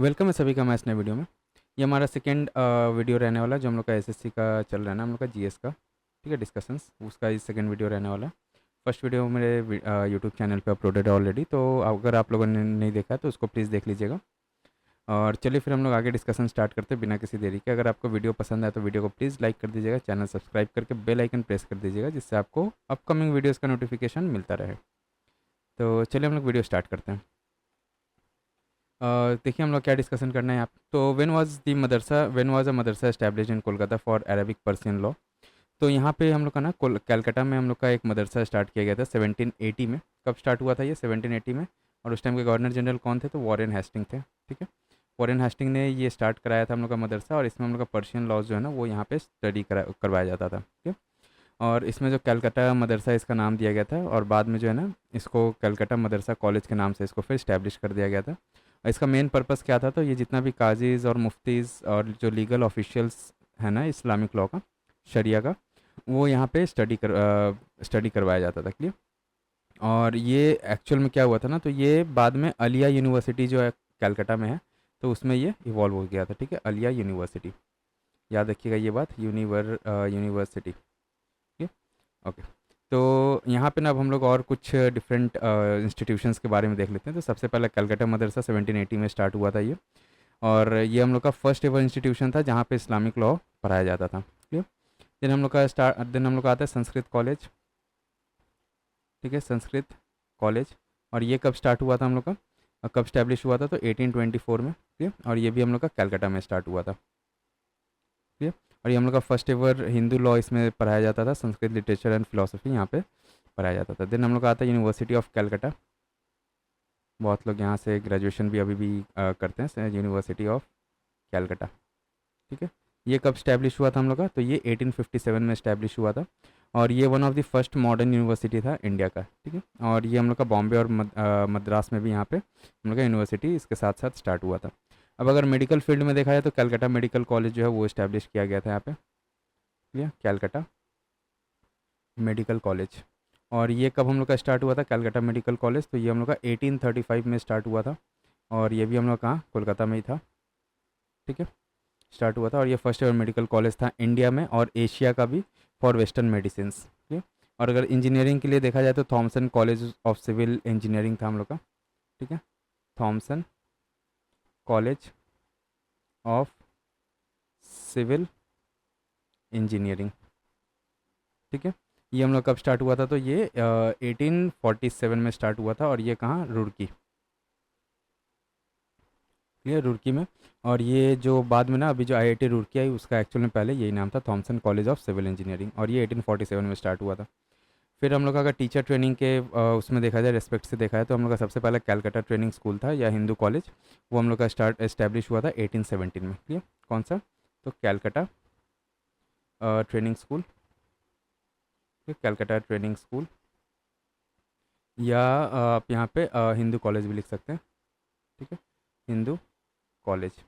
Welcome है सभी का मैं इस नए वीडियो में। ये हमारा सेकंड वीडियो रहने वाला है जो हम लोग का एसएससी का चल रहा है ना, हम लोग का जीएस का। ठीक है, डिस्कशंस उसका ये सेकंड वीडियो रहने वाला है। फर्स्ट वीडियो मेरे यूट्यूब चैनल पे अपलोडेड है ऑलरेडी, तो अगर आप लोगों ने नहीं देखा है तो उसको प्लीज़ देख लीजिएगा। और चलिए फिर हम लोग आगे डिस्कशन स्टार्ट करते हैं बिना किसी देरी के। अगर आपको वीडियो पसंद आए तो वीडियो को प्लीज़ लाइक कर दीजिएगा, चैनल सब्सक्राइब करके बेल आइकन प्रेस कर दीजिएगा, जिससे आपको अपकमिंग वीडियोज़ का नोटिफिकेशन मिलता रहे। तो चलिए हम लोग वीडियो स्टार्ट करते हैं। देखिए हम लोग क्या डिस्कशन करना है यहाँ पे। तो when was a Madrasa establish in Kolkata for Arabic Persian law. तो यहाँ पे हम लोग का ना कलकत्ता में हम लोग का एक मदरसा स्टार्ट किया गया था 1780 में। कब स्टार्ट हुआ था ये? 1780 में। और उस टाइम के गवर्नर जनरल कौन थे? तो वॉरेन हेस्टिंग थे। ठीक है, वॉरेन हेस्टिंग ने ये स्टार्ट कराया था हम लोग का मदरसा, और इसमें हम लोग का पर्शियन लॉज जो है ना वो यहाँ पे स्टडी करवाया जाता था। ठीक है, और इसमें जो कलकत्ता मदरसा इसका नाम दिया गया था, और बाद में जो है ना इसको कलकत्ता मदरसा कॉलेज के नाम से इसको फिर इस्टेब्लिश कर दिया गया था। और इसका मेन पर्पस क्या था? तो ये जितना भी काजीज़ और मुफ्तीज़ और जो लीगल ऑफिशियल्स है ना इस्लामिक लॉ का, शरिया का, वो यहाँ पे स्टडी करवाया जाता था। क्लियर? और ये एक्चुअल में क्या हुआ था ना, तो ये बाद में अलिया यूनिवर्सिटी जो है कलकत्ता में है, तो उसमें ये इवॉल्व हो गया था। ठीक है, अलिया यूनिवर्सिटी, याद रखिएगा ये बात, यूनिवर्सिटी। ठीक है, ओके। तो यहाँ पे ना अब हम लोग और कुछ डिफरेंट इंस्टीट्यूशंस के बारे में देख लेते हैं। तो सबसे पहले कलकत्ता मदरसा 1780 में स्टार्ट हुआ था ये, और ये हम लोग का फर्स्ट एवर इंस्टीट्यूशन था जहाँ पे इस्लामिक लॉ पढ़ाया जाता था। ठीक है, देन हम लोग का आता है संस्कृत कॉलेज। ठीक है, संस्कृत कॉलेज। और ये कब स्टार्ट हुआ था हम लोग का, कब स्टैब्लिश हुआ था? तो 1824 में। ठीक है, और ये भी हम लोग का कलकत्ता में स्टार्ट हुआ था। ठीक है, और ये हम लोग का फर्स्ट एवर हिंदू लॉ इसमें पढ़ाया जाता था, संस्कृत लिटरेचर एंड फिलोसफी यहाँ पे पढ़ाया जाता था। देन हम लोग का आता है यूनिवर्सिटी ऑफ कलकत्ता। बहुत लोग यहाँ से ग्रेजुएशन भी अभी भी करते हैं, यूनिवर्सिटी ऑफ कलकत्ता। ठीक है, ये कब स्टैब्लिश हुआ था हम लोग का? तो ये 1857 में स्टैब्लिश हुआ था, और ये one of the first modern university था इंडिया का। ठीक है, और ये हम लोग का बॉम्बे और मद्रास में भी यहाँ पे हम लोग का यूनिवर्सिटी इसके साथ साथ स्टार्ट हुआ था। अब अगर मेडिकल फील्ड में देखा जाए तो कलकत्ता मेडिकल कॉलेज जो है वो इस्टेब्लिश किया गया था यहाँ पे। ठीक है, कलकत्ता मेडिकल कॉलेज। और ये कब हम लोग का स्टार्ट हुआ था कलकत्ता मेडिकल कॉलेज? तो ये हम लोग का 1835 में स्टार्ट हुआ था, और ये भी हम लोग कहाँ, कोलकाता में ही था। ठीक है, स्टार्ट हुआ था, और ये फर्स्ट एवर मेडिकल कॉलेज था इंडिया में और एशिया का भी, फॉर वेस्टर्न मेडिसिन। ठीक है, और अगर इंजीनियरिंग के लिए देखा जाए तो Thomson College of Civil Engineering था हम लोग का। ठीक है, Thomson College of Civil Engineering. ठीक है, ये हम लोग कब स्टार्ट हुआ था? तो ये 1847 में स्टार्ट हुआ था, और ये कहाँ, रुड़की। क्लियर, रुड़की में। और ये जो बाद में ना अभी जो आईआईटी रुड़की आई, उसका एक्चुअल में पहले यही नाम था, Thomson College of Civil Engineering, और ये 1847 में स्टार्ट हुआ था। फिर हम लोग का अगर टीचर ट्रेनिंग के उसमें देखा जाए, रेस्पेक्ट से देखा है, तो हम लोग का सबसे पहले कैलकाटा ट्रेनिंग स्कूल था या हिंदू कॉलेज, वो हम लोग का स्टार्ट एस्टैब्लिश हुआ था 1817 में। क्लियर, कौन सा? तो Calcutta training school. Calcutta training school, या आप यहाँ पे हिंदू कॉलेज भी लिख सकते हैं। ठीक है, हिंदू कॉलेज।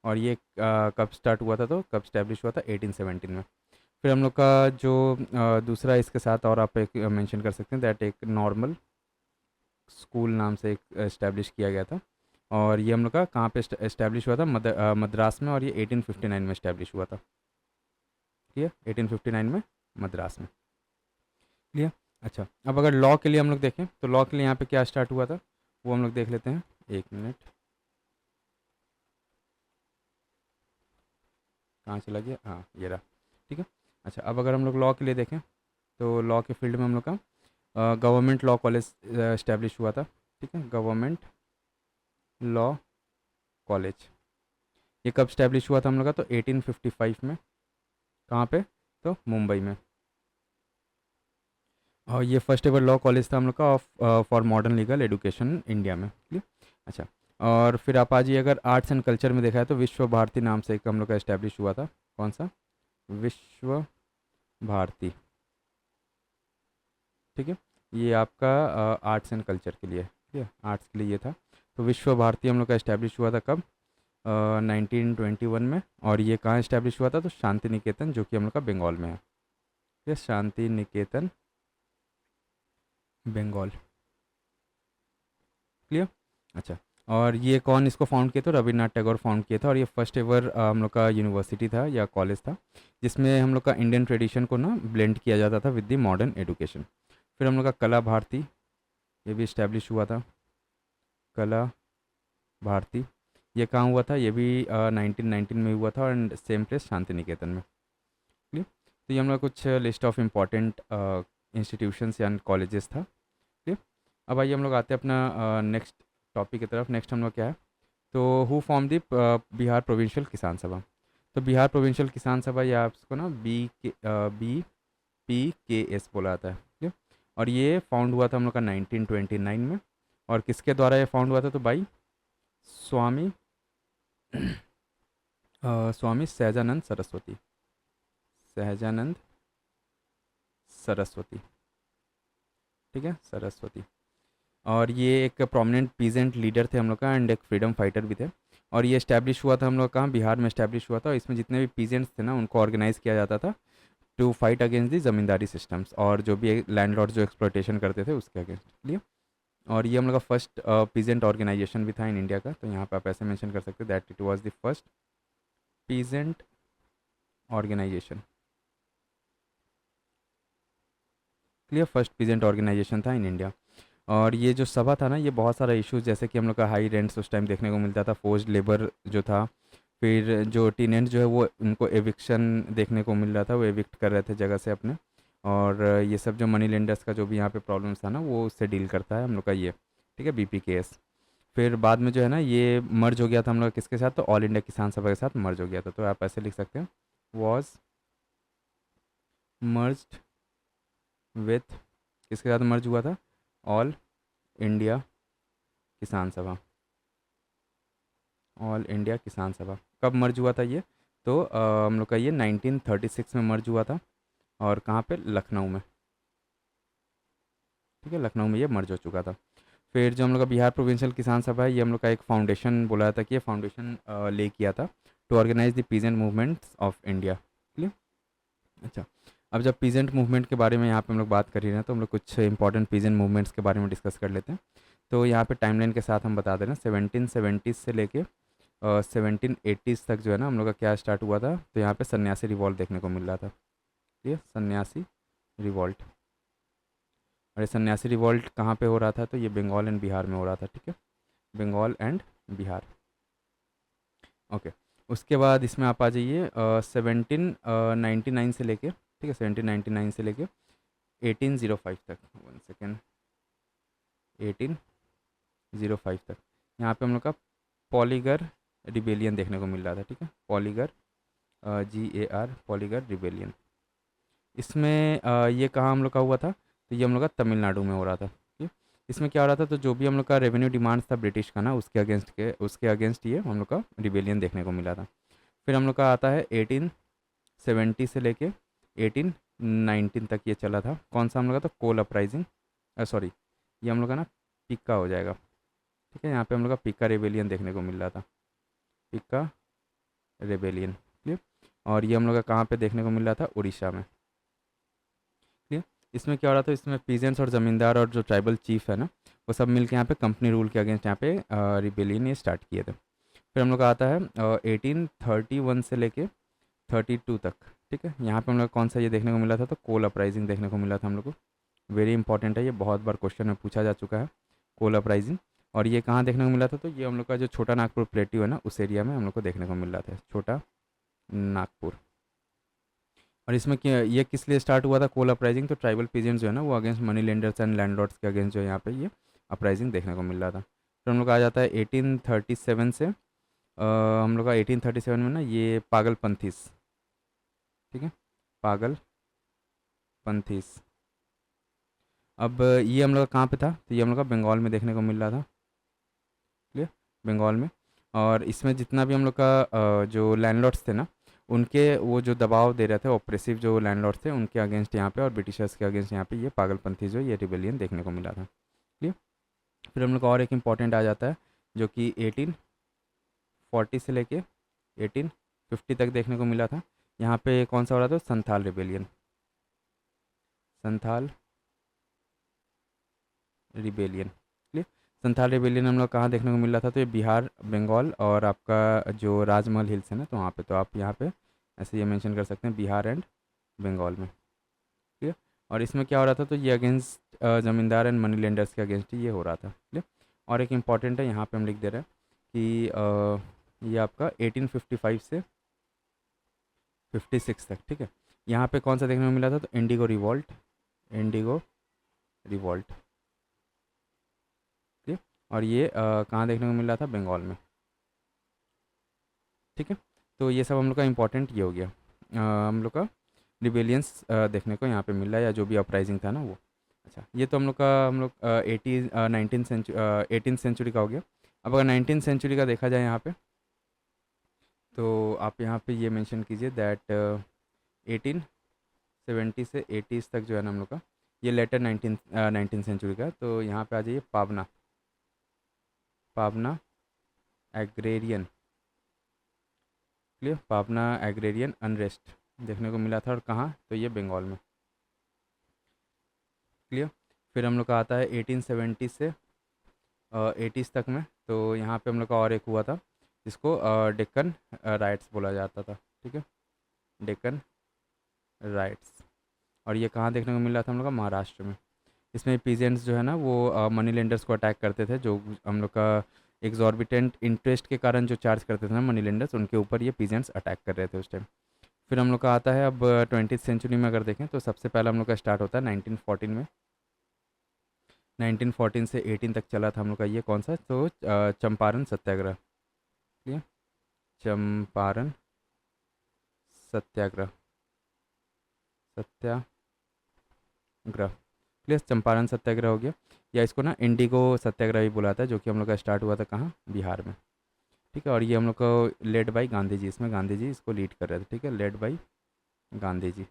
और ये कब स्टार्ट हुआ था? तो कब स्टैब्लिश हुआ था? 1817 में। फिर हम लोग का जो दूसरा इसके साथ और आप एक मेंशन कर सकते हैं, दैट एक नॉर्मल स्कूल नाम से एक इस्टेब्लिश किया गया था, और ये हम लोग का कहाँ पे इस्टेब्लिश हुआ था? मद्रास में, और ये 1859 में इस्टेब्लिश हुआ था। ठीक है, 1859 में मद्रास में। क्लियर? अच्छा, अब अगर लॉ के लिए हम लोग देखें तो लॉ के लिए यहाँ पे क्या स्टार्ट हुआ था वो हम लोग देख लेते हैं। एक मिनट, कहाँ चला गया? हाँ, ये रहा। ठीक है, अच्छा, अब अगर हम लोग लॉ के लिए देखें तो लॉ के फील्ड में हम लोग का गवर्नमेंट लॉ कॉलेज इस्टेब्लिश हुआ था। ठीक है, गवर्नमेंट लॉ कॉलेज, ये कब स्टैब्लिश हुआ था हम लोग का? तो 1855 में। कहाँ पे? तो मुंबई में। और ये फर्स्ट एवर लॉ कॉलेज था हम लोग का for modern legal education India में। क्लियर? अच्छा, और फिर आप आज ये अगर आर्ट्स एंड कल्चर में देखा है तो विश्व भारती नाम से एक हम लोग का इस्टेब्लिश हुआ था। कौन सा? विश्व भारती। ठीक है, ये आपका आर्ट्स एंड कल्चर के लिए, ठीक है, आर्ट्स के लिए ये था। तो विश्व भारती हम लोग का इस्टेब्लिश हुआ था कब? 1921 में। और ये कहाँ इस्टेब्लिश हुआ था? तो शांति निकेतन, जो कि हम लोग का बंगाल में है। ये शांति निकेतन, बंगाल। क्लियर? अच्छा, और ये कौन इसको फाउंड किया था? रविन्द्रनाथ टैगोर फाउंड किया था। और ये फर्स्ट एवर हम लोग का यूनिवर्सिटी था या कॉलेज था जिसमें हम लोग का इंडियन ट्रेडिशन को ना ब्लेंड किया जाता था विद द मॉडर्न एजुकेशन। फिर हम लोग का कला भारती, ये भी इस्टेब्लिश हुआ था। कला भारती ये कहाँ हुआ था? ये भी 1919 में हुआ था and same place Shanti Niketan में। क्लियर? तो ये हम लोग कुछ लिस्ट ऑफ इम्पॉर्टेंट इंस्टीट्यूशंस या कॉलेजेस था। क्लियर? अब आइए हम लोग आते हैं अपना नेक्स्ट टॉपिक की तरफ। नेक्स्ट हम लोग क्या है, तो who form the Bihar provincial किसान सभा। तो बिहार प्रोविंशियल किसान सभा या आपको ना BPKS बोला जाता है। ठीक है? और ये फाउंड हुआ था हम लोग का 1929 में। और किसके द्वारा ये फाउंड हुआ था? तो भाई स्वामी स्वामी सहजानंद सरस्वती, सहजानंद सरस्वती। ठीक है, सरस्वती। और ये एक प्रोमिनेंट पीजेंट लीडर थे हम लोग का एंड एक फ्रीडम फाइटर भी थे। और ये इस्टेब्लिश हुआ था हम लोग कहाँ? बिहार में इस्टेब्लिश हुआ था। और इसमें जितने भी पीजेंट्स थे ना उनको ऑर्गेनाइज किया जाता था to fight against the zamindari systems और जो भी लैंडलॉर्ड जो एक्सप्लॉयटेशन करते थे उसके अगेंस्ट लिए। और ये हम लोग का फर्स्ट पीजेंट ऑर्गेनाइजेशन भी था इन इंडिया का। तो यहाँ पे आप ऐसे मेंशन कर सकते हैं that it was the first peasant organisation. Clear? First peasant organisation था इन इंडिया। और ये जो सभा था ना ये बहुत सारा इश्यूज जैसे कि हम लोग का हाई रेंट्स उस टाइम देखने को मिलता था, फोर्स्ड लेबर जो था, फिर जो टीनेंट जो है वो उनको एविक्शन देखने को मिल रहा था, वो एविक्ट कर रहे थे जगह से अपने। और ये सब जो मनी लेंडर्स का जो भी यहाँ पे प्रॉब्लम्स था ना वो उससे डील करता है हम लोग का ये। ठीक है, BPKS। फिर बाद में जो है ना ये मर्ज हो गया था हम लोग का किसके साथ? तो ऑल इंडिया किसान सभा के साथ मर्ज हो गया था। तो आप ऐसे लिख सकते हैं वॉज मर्ज्ड विथ, किसके साथ मर्ज हुआ था? ऑल इंडिया किसान सभा, ऑल इंडिया किसान सभा। कब मर्ज हुआ था ये? तो हम लोग का ये 1936 में मर्ज हुआ था। और कहाँ पे? लखनऊ में। ठीक है, लखनऊ में ये मर्ज हो चुका था। फिर जो हम लोग का बिहार प्रोविंशियल किसान सभा है ये हम लोग का एक फाउंडेशन बोला जाता है कि ये फाउंडेशन ले किया था to organise the peasant movements of India. Clear? अच्छा, अब जब पीजेंट मूवमेंट के बारे में यहाँ पे हम लोग बात कर ही रहे हैं तो हम लोग कुछ इंपॉर्टेंट पीजेंट मूवमेंट्स के बारे में डिस्कस कर लेते हैं। तो यहाँ पे टाइमलाइन के साथ हम बता दे रहे हैं 1770 से लेके 1780 तक जो है ना हम लोग का क्या स्टार्ट हुआ था? तो यहाँ पे सन्यासी रिवॉल्ट देखने को मिल रहा था। ठीक है, सन्यासी रिवॉल्ट। और ये सन्यासी रिवॉल्ट कहाँ पे हो रहा था? तो ये बंगाल एंड बिहार में हो रहा था। ठीक है, बंगाल एंड बिहार। ओके, उसके बाद इसमें आप आ जाइए 1799 से लेके, ठीक है, 1799 से लेके 1805 तक। 1 सेकेंड, 1805 तक यहाँ पे हम लोग का पॉलीगर रिबेलियन देखने को मिल रहा था। ठीक है, पॉलीगर GAR, पॉलीगर रिबेलियन। इसमें ये कहाँ हम लोग का हुआ था? तो ये हम लोग का तमिलनाडु में हो रहा था। ठीक है, इसमें क्या हो रहा था? तो जो भी हम लोग का रेवेन्यू डिमांड्स था ब्रिटिश का ना उसके अगेंस्ट ये हम लोग का रिबेलियन देखने को मिला था। फिर हम लोग का आता है 1870 से लेके 1819 तक ये चला था। कौन सा हम लोग का? तो कोल अपराइजिंग, सॉरी ये हम लोग का ना पिक्का हो जाएगा। ठीक है, यहाँ पे हम लोग का पिक्का रेबेलियन देखने को मिल रहा था, पिक्का रेबेलियन। क्लियर? और ये हम लोग का कहाँ पे देखने को मिल रहा था? उड़ीसा में। क्लियर? इसमें क्या हो रहा था? इसमें पीजेंट्स और ज़मींदार और जो ट्राइबल चीफ है ना वो सब मिलके यहाँ पे कंपनी रूल के अगेंस्ट यहाँ पे रिबेलियन ये स्टार्ट किए थे। फिर हम लोग का आता है 1831 से लेके 32 तक। ठीक है, यहाँ पे हम लोग कौन सा ये देखने को मिला था? तो कोल अपराइजिंग देखने को मिला था हम लोग को। वेरी इंपॉर्टेंट है, ये बहुत बार क्वेश्चन में पूछा जा चुका है, कोल अपराइजिंग। और ये कहाँ देखने को मिला था? तो ये हम लोग का जो छोटा नागपुर प्लेट्यू है ना उस एरिया में हम लोग को देखने को मिल रहा था, छोटा नागपुर। और इसमें क्या ये किस लिए स्टार्ट हुआ था कोल अपराइजिंग? तो ट्राइबल पीजेंट्स जो है ना वो against money lenders and landlords के अगेंस्ट जो है यहाँ पे ये अपराइजिंग देखने को मिल रहा था। फिर हम लोग आ जाता है 1837 से हम लोग का 1837 में ना ये पागलपंथीस। ठीक है, पागलपंथीस। अब ये हम लोग का कहाँ पे था? तो ये हम लोग का बंगाल में देखने को मिल रहा था। क्लियर? बंगाल में। और इसमें जितना भी हम लोग का जो लैंडलॉर्ड्स थे ना उनके वो जो दबाव दे रहे थे, ऑप्रेसिव जो लैंडलॉर्ड्स थे उनके अगेंस्ट यहाँ पे और ब्रिटिशर्स के अगेंस्ट यहाँ पे ये पागलपंथी जो ये रिबेलियन देखने को मिला था। क्लियर? फिर हम लोग का और एक इम्पॉर्टेंट आ जाता है जो कि 1840 से लेके 1850 तक देखने को मिला था। यहाँ पे कौन सा हो रहा था? Santhal rebellion, Santhal rebellion. Clear? Santhal rebellion हम लोग कहाँ देखने को मिल रहा था, तो ये बिहार, बंगाल और आपका जो राजमहल हिल्स है ना, तो वहाँ पे, तो आप यहाँ पे ऐसे ये मेंशन कर सकते हैं बिहार एंड बंगाल में। ठीक है। और इसमें क्या हो रहा था, तो ये अगेंस्ट ज़मींदार एंड मनी लेंडर्स के अगेंस्ट ये हो रहा था। ठीक है। और एक इम्पॉर्टेंट है, यहाँ पे हम लिख दे रहे हैं कि ये आपका 1855 से 56 तक। ठीक है। यहाँ पे कौन सा देखने को मिला था, तो इंडिगो रिवॉल्ट, इंडिगो रिवॉल्ट। ठीक है। और ये कहाँ देखने को मिल रहा था, बंगाल में। ठीक है। तो ये सब हम लोग का इम्पोर्टेंट ये हो गया, हम लोग का रिबेलियंस देखने को यहाँ पे मिल रहा है, या जो भी अपराइजिंग था ना वो। अच्छा, ये तो हम लोग 18 सेंचुरी का हो गया। अब अगर 19 सेंचुरी का देखा जाए यहाँ पे, तो आप यहाँ पे ये मेंशन कीजिए दैट 1870 से 80s तक जो है ना हम लोग का, ये लेटर 19 सेंचुरी का। तो यहाँ पे आ जाइए, पाबना, पाबना एग्रेरियन, क्लियर, पाबना एग्रेरियन अनरेस्ट देखने को मिला था, और कहाँ, तो ये बंगाल में। क्लियर। फिर हम लोग का आता है 1870 से 80s तक में, तो यहाँ पे हम लोग का और एक हुआ था जिसको डेक्कन राइट्स बोला जाता था। ठीक है, डेक्कन राइट्स। और ये कहाँ देखने को मिल रहा था, हम लोग का महाराष्ट्र में। इसमें पीजेंट्स जो है ना, वो मनी लेंडर्स को अटैक करते थे, जो हम लोग का एग्जॉर्बिटेंट इंटरेस्ट के कारण जो चार्ज करते थे ना मनी लेंडर्स, उनके ऊपर ये पीजेंट्स अटैक कर रहे थे उस टाइम। फिर हम लोग का आता है अब 20th सेंचुरी में अगर देखें, तो सबसे पहला हम लोग का स्टार्ट होता है 1914 में। 1914 से 18 तक चला था हम लोग का, ये कौन सा, तो चंपारण सत्याग्रह। ठीक है, चंपारण सत्याग्रह, सत्याग्रह, क्लियर, चंपारण सत्याग्रह हो गया। या इसको ना इंडिगो सत्याग्रह भी बुलाता है, जो कि हम लोग का स्टार्ट हुआ था कहाँ, बिहार में। ठीक है। और ये हम लोग को लेड बाई गांधी जी, इसमें गांधी जी इसको लीड कर रहे थे। ठीक है, led by Gandhi ji,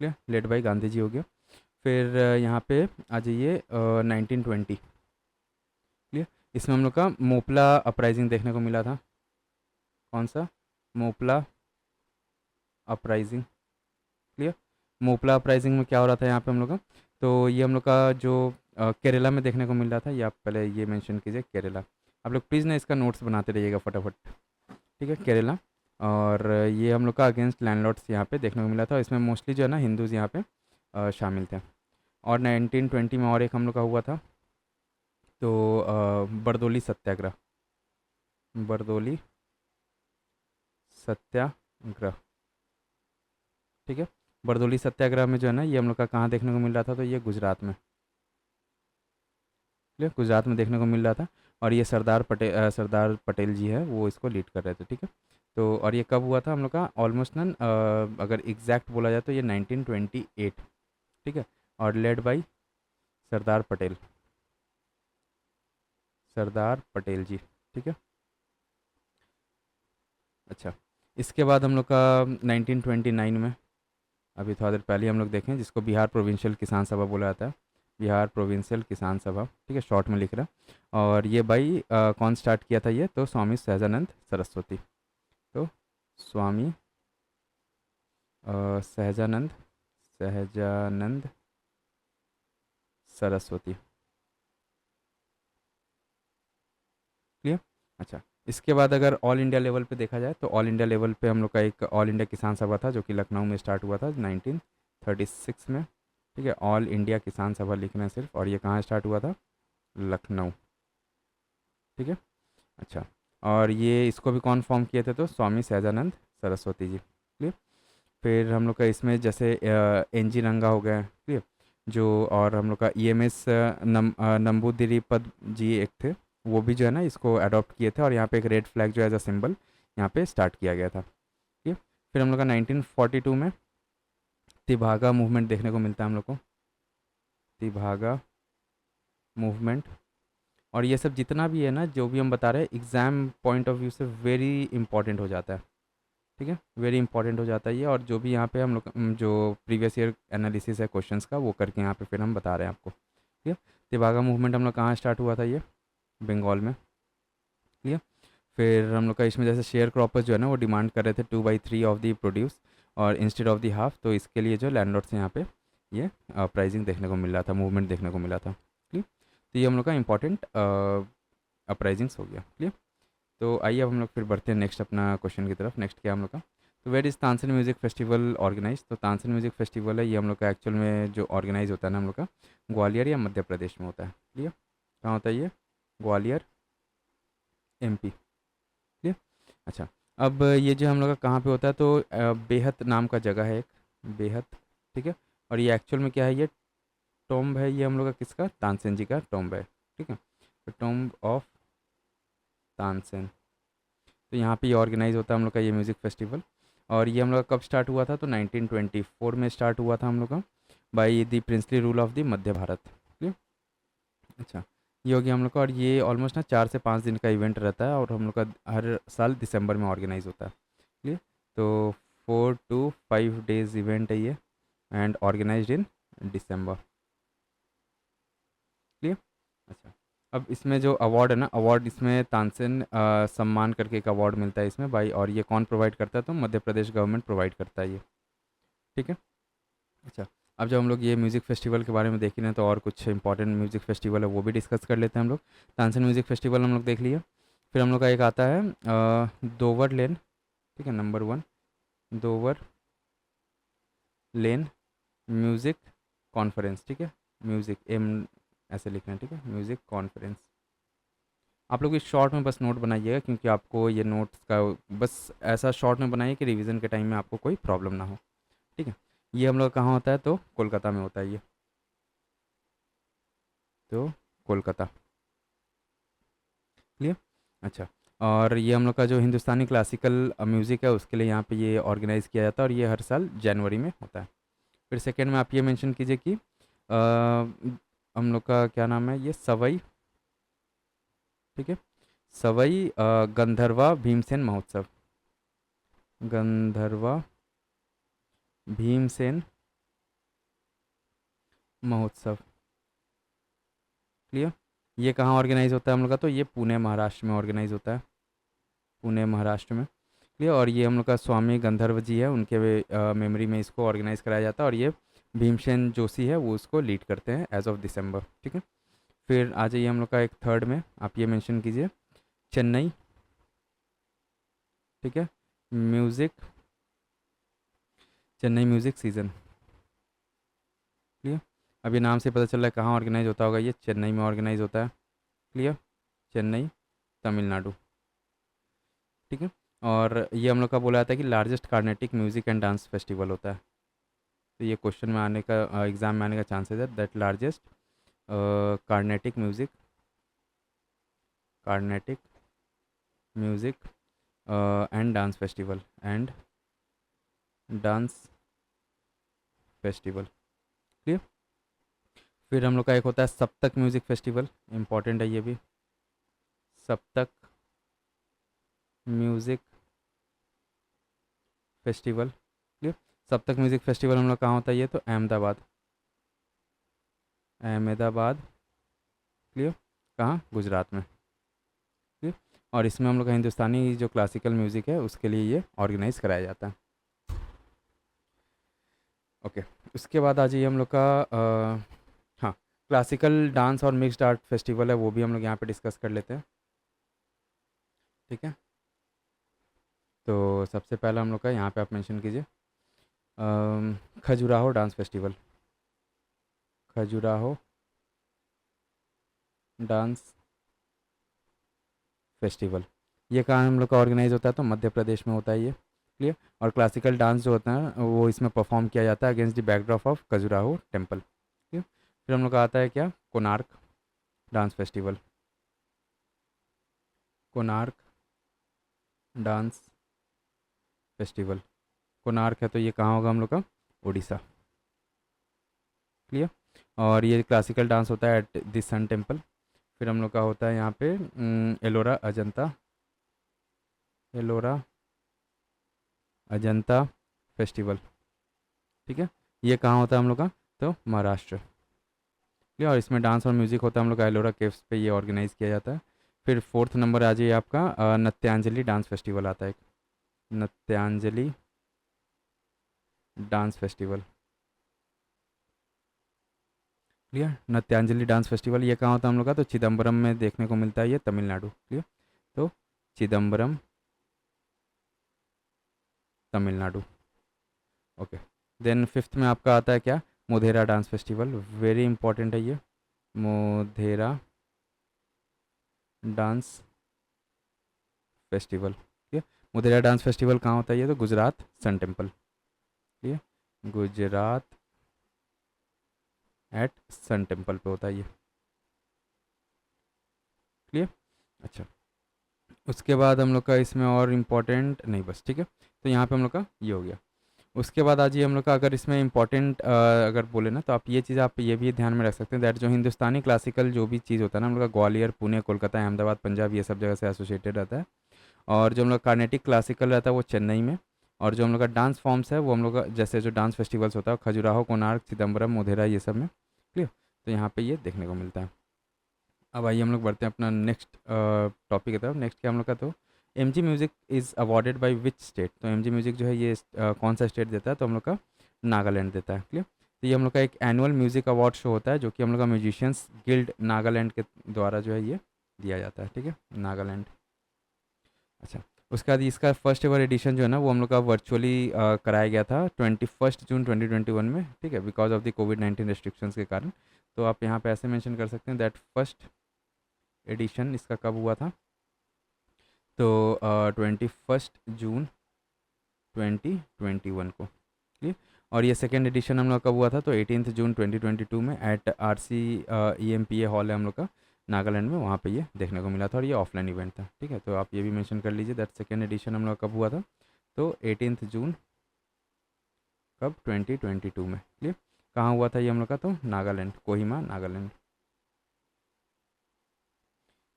clear, led by Gandhi ji हो गया। फिर यहाँ पे आ जाइए 1920, क्लियर। इसमें हम लोग का मोपला अपराइजिंग देखने को मिला था। कौन सा, Moplah uprising, clear. Moplah uprising में क्या हो रहा था यहाँ पे हम लोग का, तो ये हम लोग का जो केरला में देखने को मिल रहा था, ये आप पहले ये मेंशन कीजिए, केरला। आप लोग प्लीज़ ना इसका नोट्स बनाते रहिएगा फटाफट। ठीक है, केरला। और ये हम लोग का अगेंस्ट लैंडलॉर्ड्स यहाँ पे देखने को मिला था, इसमें मोस्टली जो है ना हिंदूज़ यहाँ पे शामिल थे। और 1920 में और एक हम लोग का हुआ था, तो बरदोली सत्याग्रह, बरदोली सत्याग्रह। ठीक है, बरदोली सत्याग्रह में जो है ना, ये हम लोग का कहाँ देखने को मिल रहा था, तो ये गुजरात में, क्लियर, गुजरात में देखने को मिल रहा था। और ये सरदार पटेल जी है, वो इसको लीड कर रहे थे। ठीक है। तो और ये कब हुआ था हम लोग का, ऑलमोस्ट ना अगर एग्जैक्ट बोला जाए तो ये 1928। ठीक है। और लेड बाई सरदार पटेल, सरदार पटेल जी। ठीक है। अच्छा, इसके बाद हम लोग का 1929 में, अभी थोड़ा देर पहले हम लोग देखें, जिसको बिहार प्रोविंशियल किसान सभा बोला जाता है, बिहार प्रोविंशियल किसान सभा। ठीक है, शॉर्ट में लिख रहा। और ये भाई कौन स्टार्ट किया था, ये तो स्वामी सहजानंद सरस्वती। तो स्वामी सहजानंद, सहजानंद सरस्वती, क्लियर। अच्छा, इसके बाद अगर ऑल इंडिया लेवल पे देखा जाए, तो ऑल इंडिया लेवल पे हम लोग का एक ऑल इंडिया किसान सभा था, जो कि लखनऊ में स्टार्ट हुआ था 1936 में। ठीक है, ऑल इंडिया किसान सभा लिखना है सिर्फ, और ये कहाँ स्टार्ट हुआ था, लखनऊ। ठीक है। अच्छा, और ये इसको भी कौन फॉर्म किए थे, तो स्वामी सहजानंद सरस्वती जी, क्लियर। फिर हम लोग का इसमें जैसे एन जी रंगा हो गए, क्लियर, जो, और हम लोग का ई एम एस नंबूदिरीपद जी एक थे, वो भी जो है ना इसको अडॉप्ट किए थे, और यहाँ पे एक रेड फ्लैग जो एज अ सिंबल यहाँ पे स्टार्ट किया गया था। ठीक है। फिर हम लोग का 1942 में तिभागा मूवमेंट देखने को मिलता है हम लोग को, तिभागा मूवमेंट। और ये सब जितना भी है ना, जो भी हम बता रहे हैं, एग्ज़ाम पॉइंट ऑफ व्यू से वेरी इंपॉर्टेंट हो जाता है। ठीक है, वेरी इंपॉर्टेंट हो जाता है ये। और जो भी यहाँ पे हम लोग जो प्रीवियस ईयर एनालिसिस है क्वेश्चंस का, वो करके यहाँ पे फिर हम बता रहे हैं आपको। ठीक है, तिभागा मूवमेंट हम लोग कहाँ स्टार्ट हुआ था, ये बंगाल में, क्लियर। फिर हम लोग का इसमें जैसे शेयर क्रॉपर्स जो है ना, वो डिमांड कर रहे थे 2/3 ऑफ दी प्रोड्यूस, और इंस्टेड ऑफ दी हाफ, तो इसके लिए जो लैंडलॉर्ड से यहाँ पे ये प्राइजिंग देखने को मिल रहा था, मूवमेंट देखने को मिला था। तो ये हम लोग का इंपॉर्टेंट अपराइजिंग्स हो गया। क्लियर। तो आइए अब हम लोग फिर बढ़ते हैं नेक्स्ट अपना क्वेश्चन की तरफ। नेक्स्ट क्या हम लोग का, तो where is Tansen music festival organise. तो तानसेन म्यूज़िक फेस्टिवल है ये हम लोग का एक्चुअल में जो ऑर्गेनाइज होता है ना हम लोग का ग्वालियर या मध्य प्रदेश में होता है। क्लियर। कहाँ होता है ये, ग्वालियर एमपी। क्लियर। अच्छा, अब ये जो हम लोग का कहाँ पे होता है, तो बेहत नाम का जगह है एक, बेहत। ठीक है। और ये एक्चुअल में क्या है, ये टॉम्ब है, ये हम लोग का किसका, तानसेन जी का टॉम्ब है। ठीक है, तो टॉम्ब ऑफ तानसेन। तो यहाँ पे ये ऑर्गेनाइज होता है हम लोग का ये म्यूज़िक फेस्टिवल। और ये हम लोग का कब स्टार्ट हुआ था, तो 1924 में स्टार्ट हुआ था हम लोग का, by the princely rule of the Madhya Bharat. ठीक। अच्छा, ये हो गया हम लोग का। और ये ऑलमोस्ट ना 4 से 5 दिन का इवेंट रहता है और हम लोग का हर साल दिसंबर में ऑर्गेनाइज होता है। क्लियर। तो 4 to 5 days इवेंट है ये, and organised in December. Clear. अच्छा, अब इसमें जो अवार्ड है ना, अवार्ड इसमें तानसेन सम्मान करके एक अवार्ड मिलता है इसमें भाई, और ये कौन प्रोवाइड करता है, तो मध्य प्रदेश गवर्नमेंट प्रोवाइड करता है ये। ठीक है। अच्छा, अब जब हम लोग ये म्यूज़िक फेस्टिवल के बारे में देख रहे हैं तो और कुछ इंपॉर्टेंट म्यूज़िक फेस्टिवल है वो भी डिस्कस कर लेते हैं हम लोग। तानसेन म्यूज़िक फेस्टिवल हम लोग देख लिए। फिर हम लोग का एक आता है दोवर लेन। ठीक है, नंबर 1, दोवर लेन म्यूज़िक कॉन्फ्रेंस। ठीक है, म्यूज़िक एम ऐसे लिखना है। ठीक है, म्यूज़िक कॉन्फ्रेंस। आप लोग इस शॉर्ट में बस नोट बनाइएगा, क्योंकि आपको ये नोट्स का बस ऐसा शॉर्ट में बनाइए कि रिवीजन के टाइम में आपको कोई प्रॉब्लम ना हो। ठीक है, ये हम लोग कहाँ होता है, तो कोलकाता में होता है ये, तो कोलकाता। क्लियर। अच्छा, और ये हम लोग का जो हिंदुस्तानी क्लासिकल म्यूज़िक है उसके लिए यहाँ पे ये ऑर्गेनाइज़ किया जाता है, और ये हर साल जनवरी में होता है। फिर सेकेंड में आप ये मेंशन कीजिए कि हम लोग का क्या नाम है, ये सवई। ठीक है, सवई गंधर्वा भीमसेन महोत्सव, गंधर्वा भीमसेन महोत्सव। क्लियर। ये कहाँ ऑर्गेनाइज होता है हम लोग का, तो ये पुणे महाराष्ट्र में ऑर्गेनाइज होता है, पुणे महाराष्ट्र में। क्लियर। और ये हम लोग का स्वामी गंधर्व जी है, उनके मेमोरी में इसको ऑर्गेनाइज कराया जाता है, और ये भीमसेन जोशी है वो उसको लीड करते हैं एज ऑफ दिसंबर। ठीक है। फिर आ जाइए हम लोग का एक थर्ड में, आप ये मेंशन कीजिए चेन्नई। ठीक है, music, Chennai music season. Clear. अभी नाम से पता चल रहा है कहाँ ऑर्गेनाइज होता होगा, ये चेन्नई में ऑर्गेनाइज होता है। क्लियर, चेन्नई तमिलनाडु। ठीक है। और ये हम लोग का बोला जाता है कि largest Carnatic music and dance festival होता है। तो ये क्वेश्चन में आने का, एग्ज़ाम में आने का चांसेस है, that largest Carnatic music, Carnatic music and dance festival, and dance festival. Clear. फिर हम लोग का एक होता है सप्तक म्यूज़िक फेस्टिवल, इंपॉर्टेंट है ये भी, सप्तक म्यूज़िक फेस्टिवल। क्लियर। सप्तक म्यूज़िक फेस्टिवल हम लोग कहाँ होता है, ये तो अहमदाबाद, अहमदाबाद। क्लियर, कहाँ, गुजरात में। क्लियर। और इसमें हम लोग का हिंदुस्तानी जो क्लासिकल म्यूज़िक है उसके लिए ये ऑर्गेनाइज कराया जाता है। ओके, उसके बाद आ जाइए हम लोग का हाँ, क्लासिकल डांस और मिक्स्ड आर्ट फेस्टिवल है, वो भी हम लोग यहाँ पे डिस्कस कर लेते हैं। ठीक है, तो सबसे पहला हम लोग का यहाँ पे आप मेंशन कीजिए Khajuraho dance festival, Khajuraho dance festival. ये कहाँ हम लोग का ऑर्गेनाइज होता है, तो मध्य प्रदेश में होता है ये। क्लियर। और क्लासिकल डांस जो होता है वो इसमें परफॉर्म किया जाता है against the backdrop of Khajuraho temple. Clear. फिर हम लोग का आता है क्या, Konark dance festival, Konark dance festival. Konark है तो ये कहाँ होगा हम लोग का, उड़ीसा। क्लियर। और ये क्लासिकल डांस होता है एट द सन टेम्पल। फिर हम लोग का होता है यहाँ पे एलोरा अजंता, एलोरा अजंता फेस्टिवल। ठीक है, ये कहाँ होता है हम लोग का, तो महाराष्ट्र। ठीक है, और इसमें डांस और म्यूज़िक होता है हम लोग का एलोरा केव्स पे ये ऑर्गेनाइज किया जाता है। फिर फोर्थ नंबर आ जाइए आपका नत्यांजलि डांस फेस्टिवल आता है एक, Nrityanjali dance festival. Clear. Nrityanjali dance festival ये कहाँ होता है हम लोग का, तो चिदम्बरम में देखने को मिलता है, ये तमिलनाडु। क्लियर। तो Chidambaram Tamil Nadu. Okay. Then fifth में आपका आता है क्या, Modhera dance festival. Very important है ये, मोधेरा डांस फेस्टिवल। ठीक है। मोधेरा डांस फेस्टिवल कहाँ होता है ये, तो गुजरात सन टेम्पल। ठीक है, गुजरात एट सन टेम्पल पे होता है ये। क्लियर। अच्छा, उसके बाद हम लोग का इसमें और इम्पोर्टेंट नहीं, बस ठीक है। तो यहाँ पे हम लोग का ये हो गया। उसके बाद आज ये हम लोग का अगर इसमें इम्पोर्टेंट अगर बोले ना, तो आप ये चीज़ आप ये भी ध्यान में रख सकते हैं दैट जो हिंदुस्तानी क्लासिकल जो भी चीज़ होता है ना हम लोग का, ग्वालियर, पुणे, कोलकाता, अहमदाबाद, पंजाब, ये सब जगह से एसोसिएटेड रहता है। और जो हम लोग कार्नेटिक क्लासिकल रहता है वो चेन्नई में। और जो हम लोग का डांस फॉर्म्स है वो हम लोग का जैसे जो डांस फेस्टिवल्स होता है खजुराहो, कोणार्क, चिदम्बरम, मोधेरा, ये सब में। क्लियर। तो यहाँ पे ये देखने को मिलता है। अब आइए हम लोग बढ़ते हैं अपना नेक्स्ट टॉपिक की तरफ। नेक्स्ट क्या हम लोग का, तो M G music is awarded by which state. तो एम जी म्यूज़िक जो है ये कौन सा स्टेट देता है, तो हम लोग का नागालैंड देता है। क्लियर। तो ये हम लोग का एक एनुअल म्यूज़िक अवार्ड शो होता है जो कि हम लोग का म्यूजिशियंस गिल्ड नागालैंड के द्वारा जो है ये दिया जाता है। ठीक है, नागालैंड। अच्छा, उसके बाद इसका फर्स्ट एवर एडिशन जो है ना वो हम लोग का वर्चुअली कराया गया था 21 जून 2021 में। ठीक है, because of the covid restrictions के कारण। तो आप यहाँ पे ऐसे मेंशन कर सकते हैं दैट फर्स्ट एडिशन इसका कब हुआ था, तो 21 जून 2021 को। ठीक। और ये सेकेंड एडिशन हम लोग कब हुआ था, तो 18 जून 2022 में एट RCEMPA हॉल है हम लोग का नागालैंड में, वहाँ पे ये देखने को मिला था और ये ऑफलाइन इवेंट था। ठीक है, तो आप ये भी मेंशन कर लीजिए दैट सेकेंड एडिशन हम लोग कब हुआ था, तो 18 जून कब, 2022 में। क्लियर। कहाँ हुआ था ये हम लोग का, तो नागालैंड, कोहिमा, नागालैंड।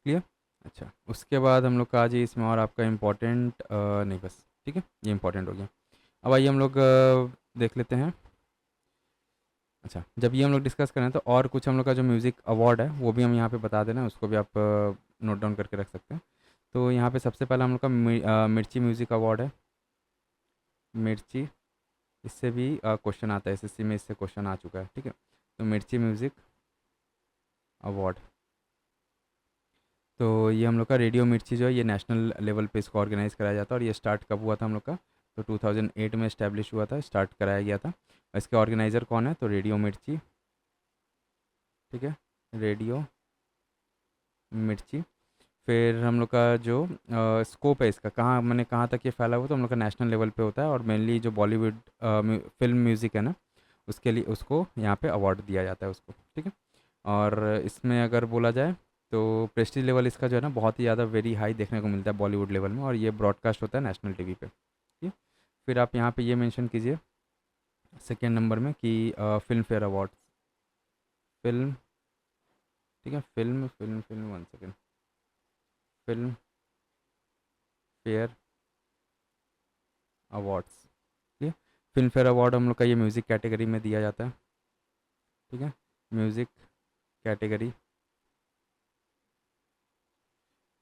क्लियर। अच्छा, उसके बाद हम लोग का आज इसमें और आपका इम्पोर्टेंट नहीं, बस ठीक है, ये इम्पोर्टेंट हो गया। अब आइए हम लोग देख लेते हैं। अच्छा, जब ये हम लोग डिस्कस करें तो और कुछ हम लोग का जो म्यूज़िक अवार्ड है वो भी हम यहाँ पे बता देना, उसको भी आप नोट डाउन करके रख सकते हैं। तो यहाँ पे सबसे पहला हम लोग का मिर्ची म्यूज़िक अवार्ड है। मिर्ची, इससे भी क्वेश्चन आता है, SSC में इससे क्वेश्चन आ चुका है। ठीक है, तो मिर्ची म्यूज़िक अवार्ड। तो ये हम लोग का रेडियो मिर्ची जो है ये नेशनल लेवल पे इसको ऑर्गेनाइज़ कराया जाता है। और ये स्टार्ट कब हुआ था हम लोग का, तो 2008 में इस्टेब्लिश हुआ था, स्टार्ट कराया गया था। इसके ऑर्गेनाइज़र कौन है, तो रेडियो मिर्ची। ठीक है, रेडियो मिर्ची। फिर हम लोग का जो स्कोप है इसका, कहाँ मैंने कहाँ तक ये फैला हुआ, तो हम लोग का नेशनल लेवल पे होता है। और मेनली जो बॉलीवुड फिल्म म्यूज़िक है ना उसके लिए उसको यहाँ पे अवार्ड दिया जाता है उसको। ठीक है। और इसमें अगर बोला जाए तो प्रेस्टीज लेवल इसका जो है ना बहुत ही ज़्यादा वेरी हाई देखने को मिलता है बॉलीवुड लेवल में, और ये ब्रॉडकास्ट होता है नेशनल टीवी पे। ठीक है। फिर आप यहाँ पे ये मेंशन कीजिए सेकेंड नंबर में कि फिल्म फेयर अवार्ड, फिल्म, ठीक है, film film film 1 second, film fair awards. ठीक है, फिल्म फेयर अवार्ड हम लोग का ये म्यूज़िक कैटेगरी में दिया जाता है। ठीक है, म्यूज़िक कैटेगरी।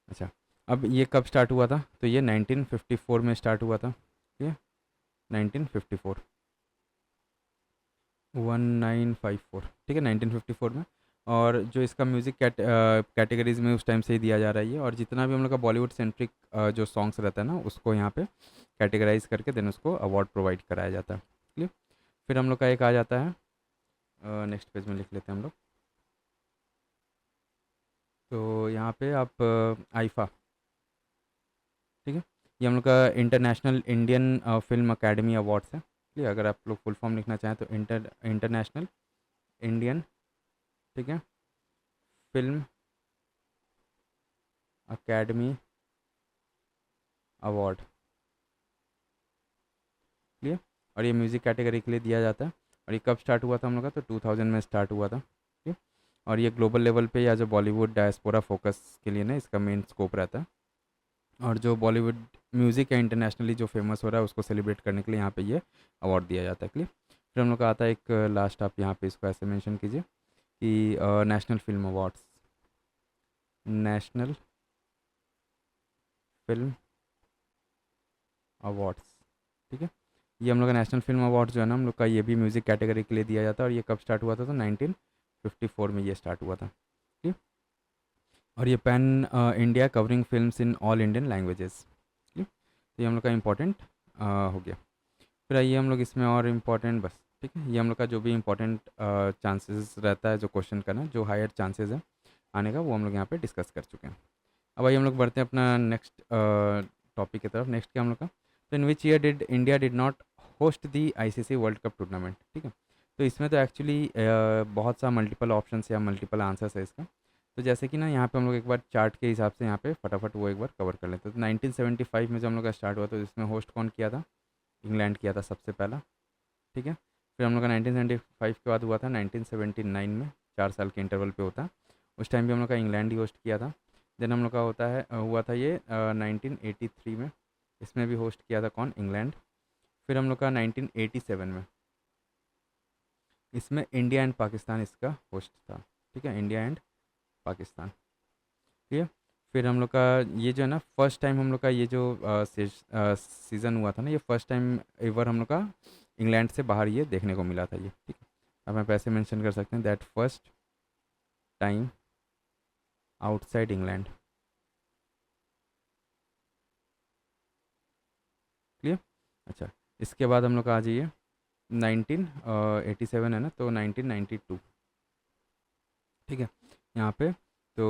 अच्छा, अब ये कब स्टार्ट हुआ था, तो ये 1954 में स्टार्ट हुआ था। ठीक है, 1954, 1954। ठीक है, 1954 में। और जो इसका म्यूज़िक कैटेगरीज में उस टाइम से ही दिया जा रहा है ये, और जितना भी हम लोग का बॉलीवुड सेंट्रिक जो सॉन्ग्स रहता है ना उसको यहाँ पे कैटेगराइज करके देन उसको अवार्ड प्रोवाइड कराया जाता है। क्लियर। फिर हम लोग का एक आ जाता है, नेक्स्ट पेज में लिख लेते हैं हम लोग। तो यहाँ पे आप आईफा, ठीक है, ये हम लोग का international Indian film academy awards है। ठीक है, अगर आप लोग फुल फॉर्म लिखना चाहें तो इंटरनेशनल इंडियन, ठीक है, फिल्म अकेडमी अवार्ड। क्लियर। और ये म्यूज़िक कैटेगरी के लिए दिया जाता है। और ये कब स्टार्ट हुआ था हम लोग का, तो 2000 में स्टार्ट हुआ था। ठीक है। और ये ग्लोबल लेवल पे या जो बॉलीवुड डायस्पोरा फोकस के लिए ना इसका मेन स्कोप रहता है। और जो बॉलीवुड म्यूज़िक है इंटरनेशनली जो फेमस हो रहा है उसको सेलिब्रेट करने के लिए यहाँ पे ये अवार्ड दिया जाता है। क्लियर। फिर हम लोग का आता है एक लास्ट, आप यहाँ पे इसको ऐसे मेंशन कीजिए कि national film awards, national film awards. ठीक है, ये हम लोग का नेशनल फिल्म अवार्ड जो है ना हम लोग का ये भी म्यूज़िक कैटेगरी के लिए दिया जाता है। और ये कब स्टार्ट हुआ था, तो 19 54 में ये स्टार्ट हुआ था, ठीक। और ये pan India covering films in all Indian languages, ठीक। तो ये हम लोग का इम्पोर्टेंट हो गया। फिर आइए हम लोग इसमें और इम्पोर्टेंट बस, ठीक है, ये हम लोग का जो भी इम्पोर्टेंट चांसेस रहता है जो क्वेश्चन का ना, जो हायर चांसेस है आने का, वो हम लोग यहाँ पे डिस्कस कर चुके हैं। अब आइए हम लोग बढ़ते हैं अपना नेक्स्ट टॉपिक की तरफ। नेक्स्ट क्या हम लोग का, तो in which year did India did not host the ICC World Cup tournament, ठीक है। तो इसमें तो एक्चुअली बहुत सा मल्टीपल ऑप्शन या मल्टीपल आंसर्स है इसका। तो जैसे कि ना यहाँ पे हम लोग एक बार चार्ट के हिसाब से यहाँ पे फटाफट वो एक बार कवर कर लेते हैं। तो 1975 में जब हम लोग का स्टार्ट हुआ तो इसमें होस्ट कौन किया था, इंग्लैंड किया था सबसे पहला, ठीक है। फिर हम लोग का 1975 के बाद हुआ था 1979 में, 4 साल के इंटरवल पे होता है, उस टाइम भी हम लोग का इंग्लैंड ही होस्ट किया था। देन हम लोग का होता है हुआ था ये 1983 में, इसमें भी होस्ट किया था कौन, इंग्लैंड। फिर हम लोग का 1987 में, इसमें इंडिया एंड पाकिस्तान इसका होस्ट था, ठीक है, इंडिया एंड पाकिस्तान, ठीक है। फिर हम लोग का ये जो है ना फर्स्ट टाइम हम लोग का ये जो सीज़न हुआ था ना, ये फर्स्ट टाइम एवर हम लोग का इंग्लैंड से बाहर ये देखने को मिला था ये, ठीक है। अब आप ऐसे मेंशन कर सकते हैं, that first time outside England, clear. अच्छा, इसके बाद हम लोग का आ जाइए 1987 है ना, तो 1992, ठीक है। यहाँ पे तो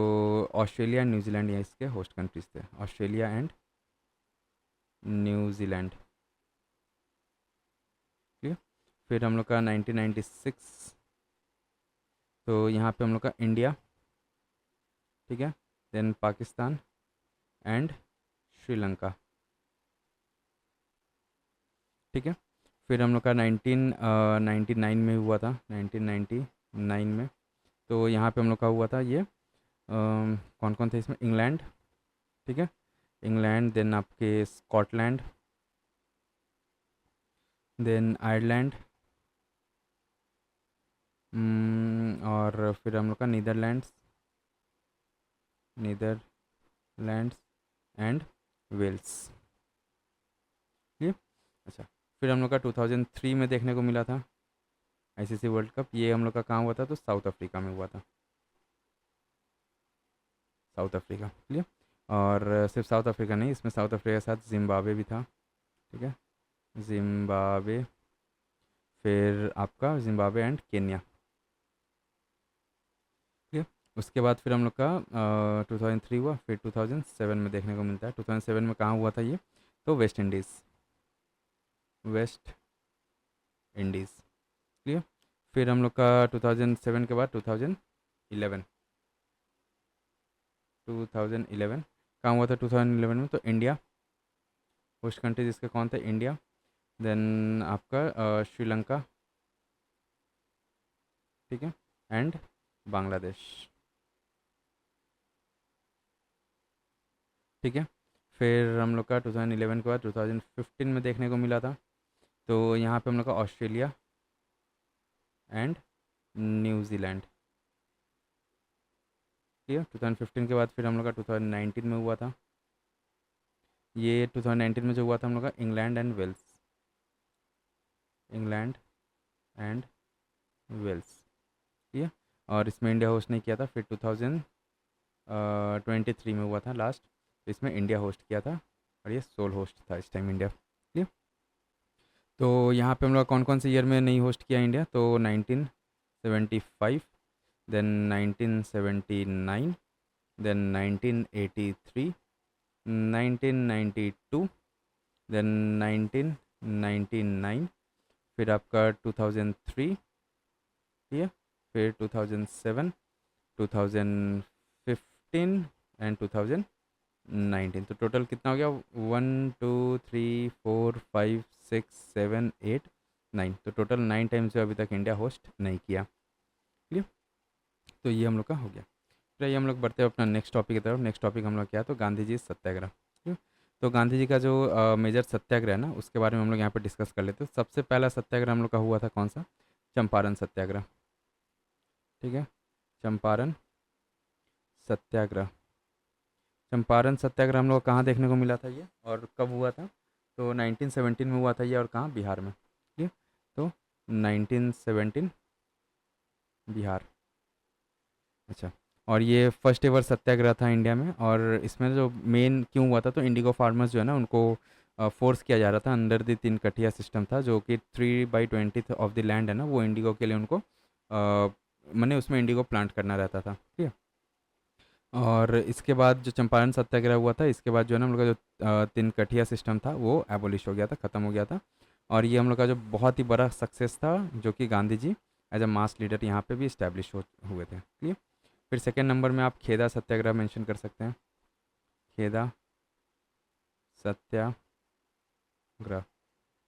ऑस्ट्रेलिया एंड न्यूजीलैंड ये इसके होस्ट कंट्रीज थे, ऑस्ट्रेलिया एंड न्यूजीलैंड, ठीक है। फिर हम लोग का 1996, तो यहाँ पे हम लोग का इंडिया, ठीक है, देन पाकिस्तान एंड श्रीलंका, ठीक है। फिर हम लोग का 1999 में हुआ था, 1999 में, तो यहाँ पे हम लोग का हुआ था ये कौन कौन थे इसमें, इंग्लैंड, ठीक है, इंग्लैंड, देन आपके स्कॉटलैंड, देन आयरलैंड, और फिर हम लोग का नीदरलैंड्स, नीदरलैंड्स एंड वेल्स, ठीक। अच्छा, फिर हम लोग का 2003 में देखने को मिला था आईसीसी वर्ल्ड कप, ये हम लोग का कहाँ हुआ था, तो साउथ अफ्रीका में हुआ था, साउथ अफ्रीका, क्लियर। और सिर्फ साउथ अफ्रीका नहीं, इसमें साउथ अफ्रीका के साथ जिम्बाब्वे भी था, ठीक है, जिम्बाब्वे, फिर आपका जिम्बाब्वे एंड केन्या, ठीक है। उसके बाद फिर हम लोग का 2003 हुआ, फिर 2007 में देखने को मिलता है। 2007 में कहाँ हुआ था ये, तो West Indies, West Indies, clear. फिर हम लोग का 2007 के बाद 2011, 2011 कहाँ हुआ था, 2011 में तो इंडिया, होस्ट कंट्री जिसके कौन थे, इंडिया, देन आपका श्रीलंका, ठीक है, एंड बांग्लादेश, ठीक है। फिर हम लोग का 2011 के बाद 2015 में देखने को मिला था, तो यहाँ पे हम लोग का ऑस्ट्रेलिया एंड न्यूजीलैंड, ठीक है। 2015 के बाद फिर हम लोग का 2019 में हुआ था, ये 2019 में जो हुआ था हम लोग का England and Wales, England and Wales, ठीक है। और इसमें इंडिया होस्ट नहीं किया था। फिर 2023 में हुआ था लास्ट, तो इसमें इंडिया होस्ट किया था, और ये सोल होस्ट था इस टाइम इंडिया, ठीक है। तो यहाँ पे हम लोग कौन कौन से ईयर में नहीं होस्ट किया इंडिया, तो 1975, देन 1979, देन 1983, 1992, देन 1999, फिर आपका 2003, ठीक है, फिर 2007, 2015 एंड 2019। तो टोटल कितना हो गया, 1 2 3 4 5 6 7 8 9, तो टोटल 9 टाइम्स अभी तक इंडिया होस्ट नहीं किया, क्लियर। तो ये हम लोग का हो गया। फिर ये हम लोग बढ़ते हैं अपना नेक्स्ट टॉपिक की तरफ। नेक्स्ट टॉपिक हम लोग क्या है, तो गांधी जी सत्याग्रह, ठीक है। तो गांधी जी का जो मेजर सत्याग्रह है ना, उसके बारे में हम लोग यहाँ पे डिस्कस कर लेते हैं। सबसे पहला सत्याग्रह हम लोग का हुआ था कौन सा, चंपारण सत्याग्रह, ठीक है, चंपारण सत्याग्रह। चंपारण सत्याग्रह हम लोग को कहाँ देखने को मिला था ये, और कब हुआ था, तो 1917 में हुआ था ये, और कहाँ, बिहार में, ठीक है। तो 1917 बिहार, अच्छा, और ये फर्स्ट एवर सत्याग्रह था इंडिया में, और इसमें जो मेन क्यों हुआ था, तो इंडिगो फार्मर्स जो है ना उनको फोर्स किया जा रहा था अंडर द तीन कठिया सिस्टम था, जो कि 3/20 ऑफ द लैंड है ना वो इंडिगो के लिए उनको मैंने उसमें इंडिगो प्लांट करना रहता था, ठीक है। और इसके बाद जो चंपारण सत्याग्रह हुआ था, इसके बाद जो है ना हम लोग का जो तीन कठिया सिस्टम था वो एबोलिश हो गया था, ख़त्म हो गया था। और ये हम लोग का जो बहुत ही बड़ा सक्सेस था, जो कि Gandhi ji as a mass leader यहाँ पे भी इस्टेब्लिश हो हुए थे, क्लियर। फिर सेकेंड नंबर में आप खेदा सत्याग्रह मेंशन कर सकते हैं, खेदा सत्याग्रह,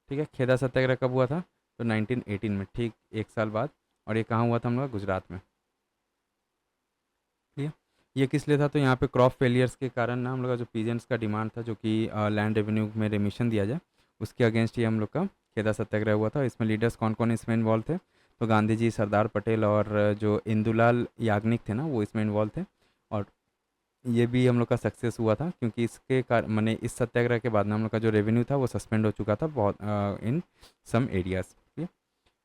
ठीक है। खेदा सत्याग्रह कब हुआ था, तो 1918 में, ठीक एक साल बाद। और ये कहाँ हुआ था हम लोग का, गुजरात में, क्लियर। ये किस लिए था, तो यहाँ पे क्रॉप फेलियर्स के कारण ना हम लोग का जो पीजेंट्स का डिमांड था, जो कि लैंड रेवेन्यू में रेमिशन दिया जाए, उसके अगेंस्ट ये हम लोग का खेदा सत्याग्रह हुआ था। इसमें लीडर्स कौन कौन इसमें इन्वॉल्व थे, तो गांधी जी, सरदार पटेल और जो इंदुलाल याग्निक थे ना वो इसमें इन्वॉल्व थे। और ये भी हम लोग का सक्सेस हुआ था, क्योंकि इसके कारण मैंने इस सत्याग्रह के बाद ना हम लोग का जो रेवेन्यू था वो सस्पेंड हो चुका था बहुत इन सम एरियाज।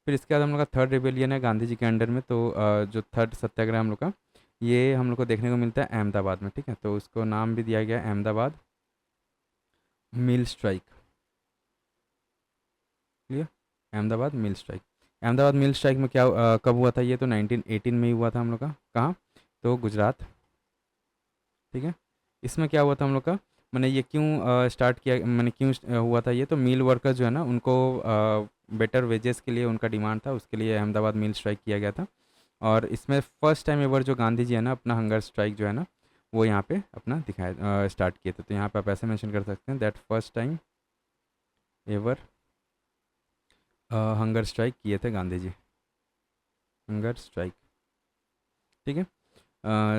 फिर इसके बाद हम लोग का थर्ड रिबेलियन है गांधी जी के अंडर में, तो जो थर्ड सत्याग्रह हम लोग का, ये हम लोग को देखने को मिलता है अहमदाबाद में, ठीक है। तो उसको नाम भी दिया गया है अहमदाबाद मिल स्ट्राइक, क्लियर। अहमदाबाद मिल स्ट्राइक, अहमदाबाद मिल स्ट्राइक में क्या कब हुआ था, ये तो 1918 में ही हुआ था हम लोग का, कहाँ, तो गुजरात, ठीक है। इसमें क्या हुआ था हम लोग का, मैंने ये क्यों स्टार्ट किया, मैंने क्यों हुआ था ये, तो मिल वर्कर जो है ना उनको बेटर वेजेस के लिए उनका डिमांड था, उसके लिए अहमदाबाद मिल स्ट्राइक किया गया था। और इसमें फर्स्ट टाइम एवर जो गांधी जी है ना अपना हंगर स्ट्राइक जो है ना वो यहाँ पे अपना दिखाया स्टार्ट किए थे। तो यहाँ पे आप ऐसे मेंशन कर सकते हैं that first time ever hunger strike किए थे गांधी जी, हंगर स्ट्राइक, ठीक है।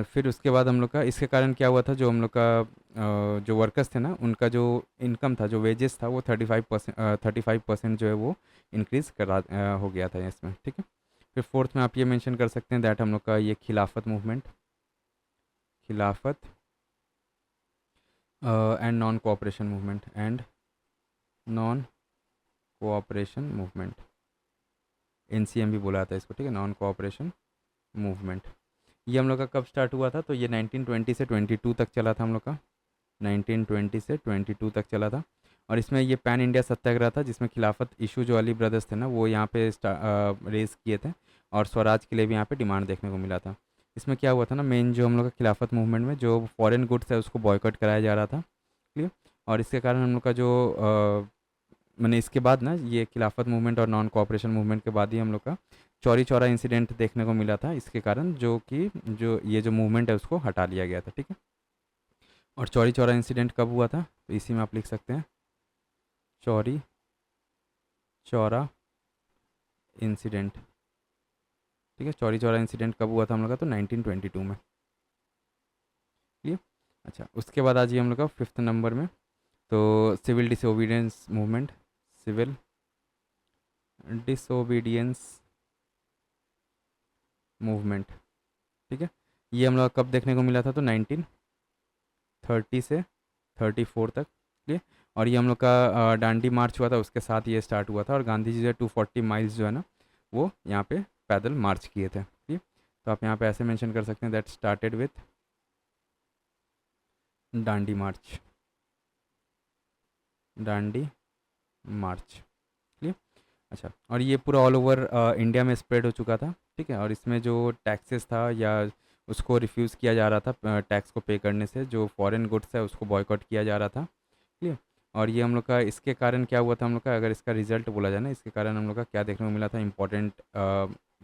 फिर उसके बाद हम लोग का इसके कारण क्या हुआ था, जो हम लोग का जो वर्कर्स थे ना उनका जो इनकम था, जो वेजेस था, वो 35% जो है वो इंक्रीज़ हो गया था इसमें, ठीक है। फिर फोर्थ में आप ये मेंशन कर सकते हैं दैट हम लोग का ये खिलाफत मूवमेंट, खिलाफत and non cooperation movement, and non cooperation movement, NCM भी बोला जाता है इसको, ठीक है, नॉन कोऑपरेशन मूवमेंट। ये हम लोग का कब स्टार्ट हुआ था, तो ये 1920 से 22 तक चला था हम लोग का, 1920 से 22 तक चला था। और इसमें ये पैन इंडिया सत्याग्रह था, जिसमें खिलाफत इशू जो अली ब्रदर्स थे ना वो यहाँ पे रेज किए थे, और स्वराज के लिए भी यहाँ पे डिमांड देखने को मिला था। इसमें क्या हुआ था ना, मेन जो हम लोग का खिलाफत मूवमेंट में जो फॉरेन गुड्स है उसको बॉयकॉट कराया जा रहा था, क्लियर। और इसके कारण हम लोग का जो मैंने इसके बाद ना ये खिलाफत मूवमेंट और नॉन कोऑपरेशन मूवमेंट के बाद ही हम लोग का चौरी चौरा इंसिडेंट देखने को मिला था, इसके कारण जो कि जो ये जो मूवमेंट है उसको हटा लिया गया था, ठीक है। और चौरी चौरा इंसिडेंट कब हुआ था, तो इसी में आप लिख सकते हैं चौरी चौरा इंसिडेंट, ठीक है। चौरी चौरा इंसिडेंट कब हुआ था हम लोग का, तो 1922 में, क्लियर। अच्छा, उसके बाद आ जाइए हम लोग का फिफ्थ नंबर में, तो civil disobedience movement, civil disobedience movement, ठीक है। ये हम लोग कब देखने को मिला था, तो 1930 से 34 तक, ठीक है। और ये हम लोग का डांडी मार्च हुआ था, उसके साथ ये स्टार्ट हुआ था, और गांधी जी जो 240 माइल्स जो है ना वो यहाँ पे पैदल मार्च किए थे, ठीक है। तो आप यहाँ पे ऐसे मेंशन कर सकते हैं that started with Dandi March, Dandi March, clear. अच्छा, और ये पूरा ऑल ओवर इंडिया में स्प्रेड हो चुका था, ठीक है। और इसमें जो टैक्सेस था या उसको रिफ्यूज़ किया जा रहा था टैक्स को पे करने से, जो फॉरेन गुड्स है उसको बॉयकॉट किया जा रहा था, क्लियर। और ये हम लोग का इसके कारण क्या हुआ था हम लोग का, अगर इसका रिजल्ट बोला जाए ना, इसके कारण हम लोग का क्या देखने को मिला था, इंपॉर्टेंट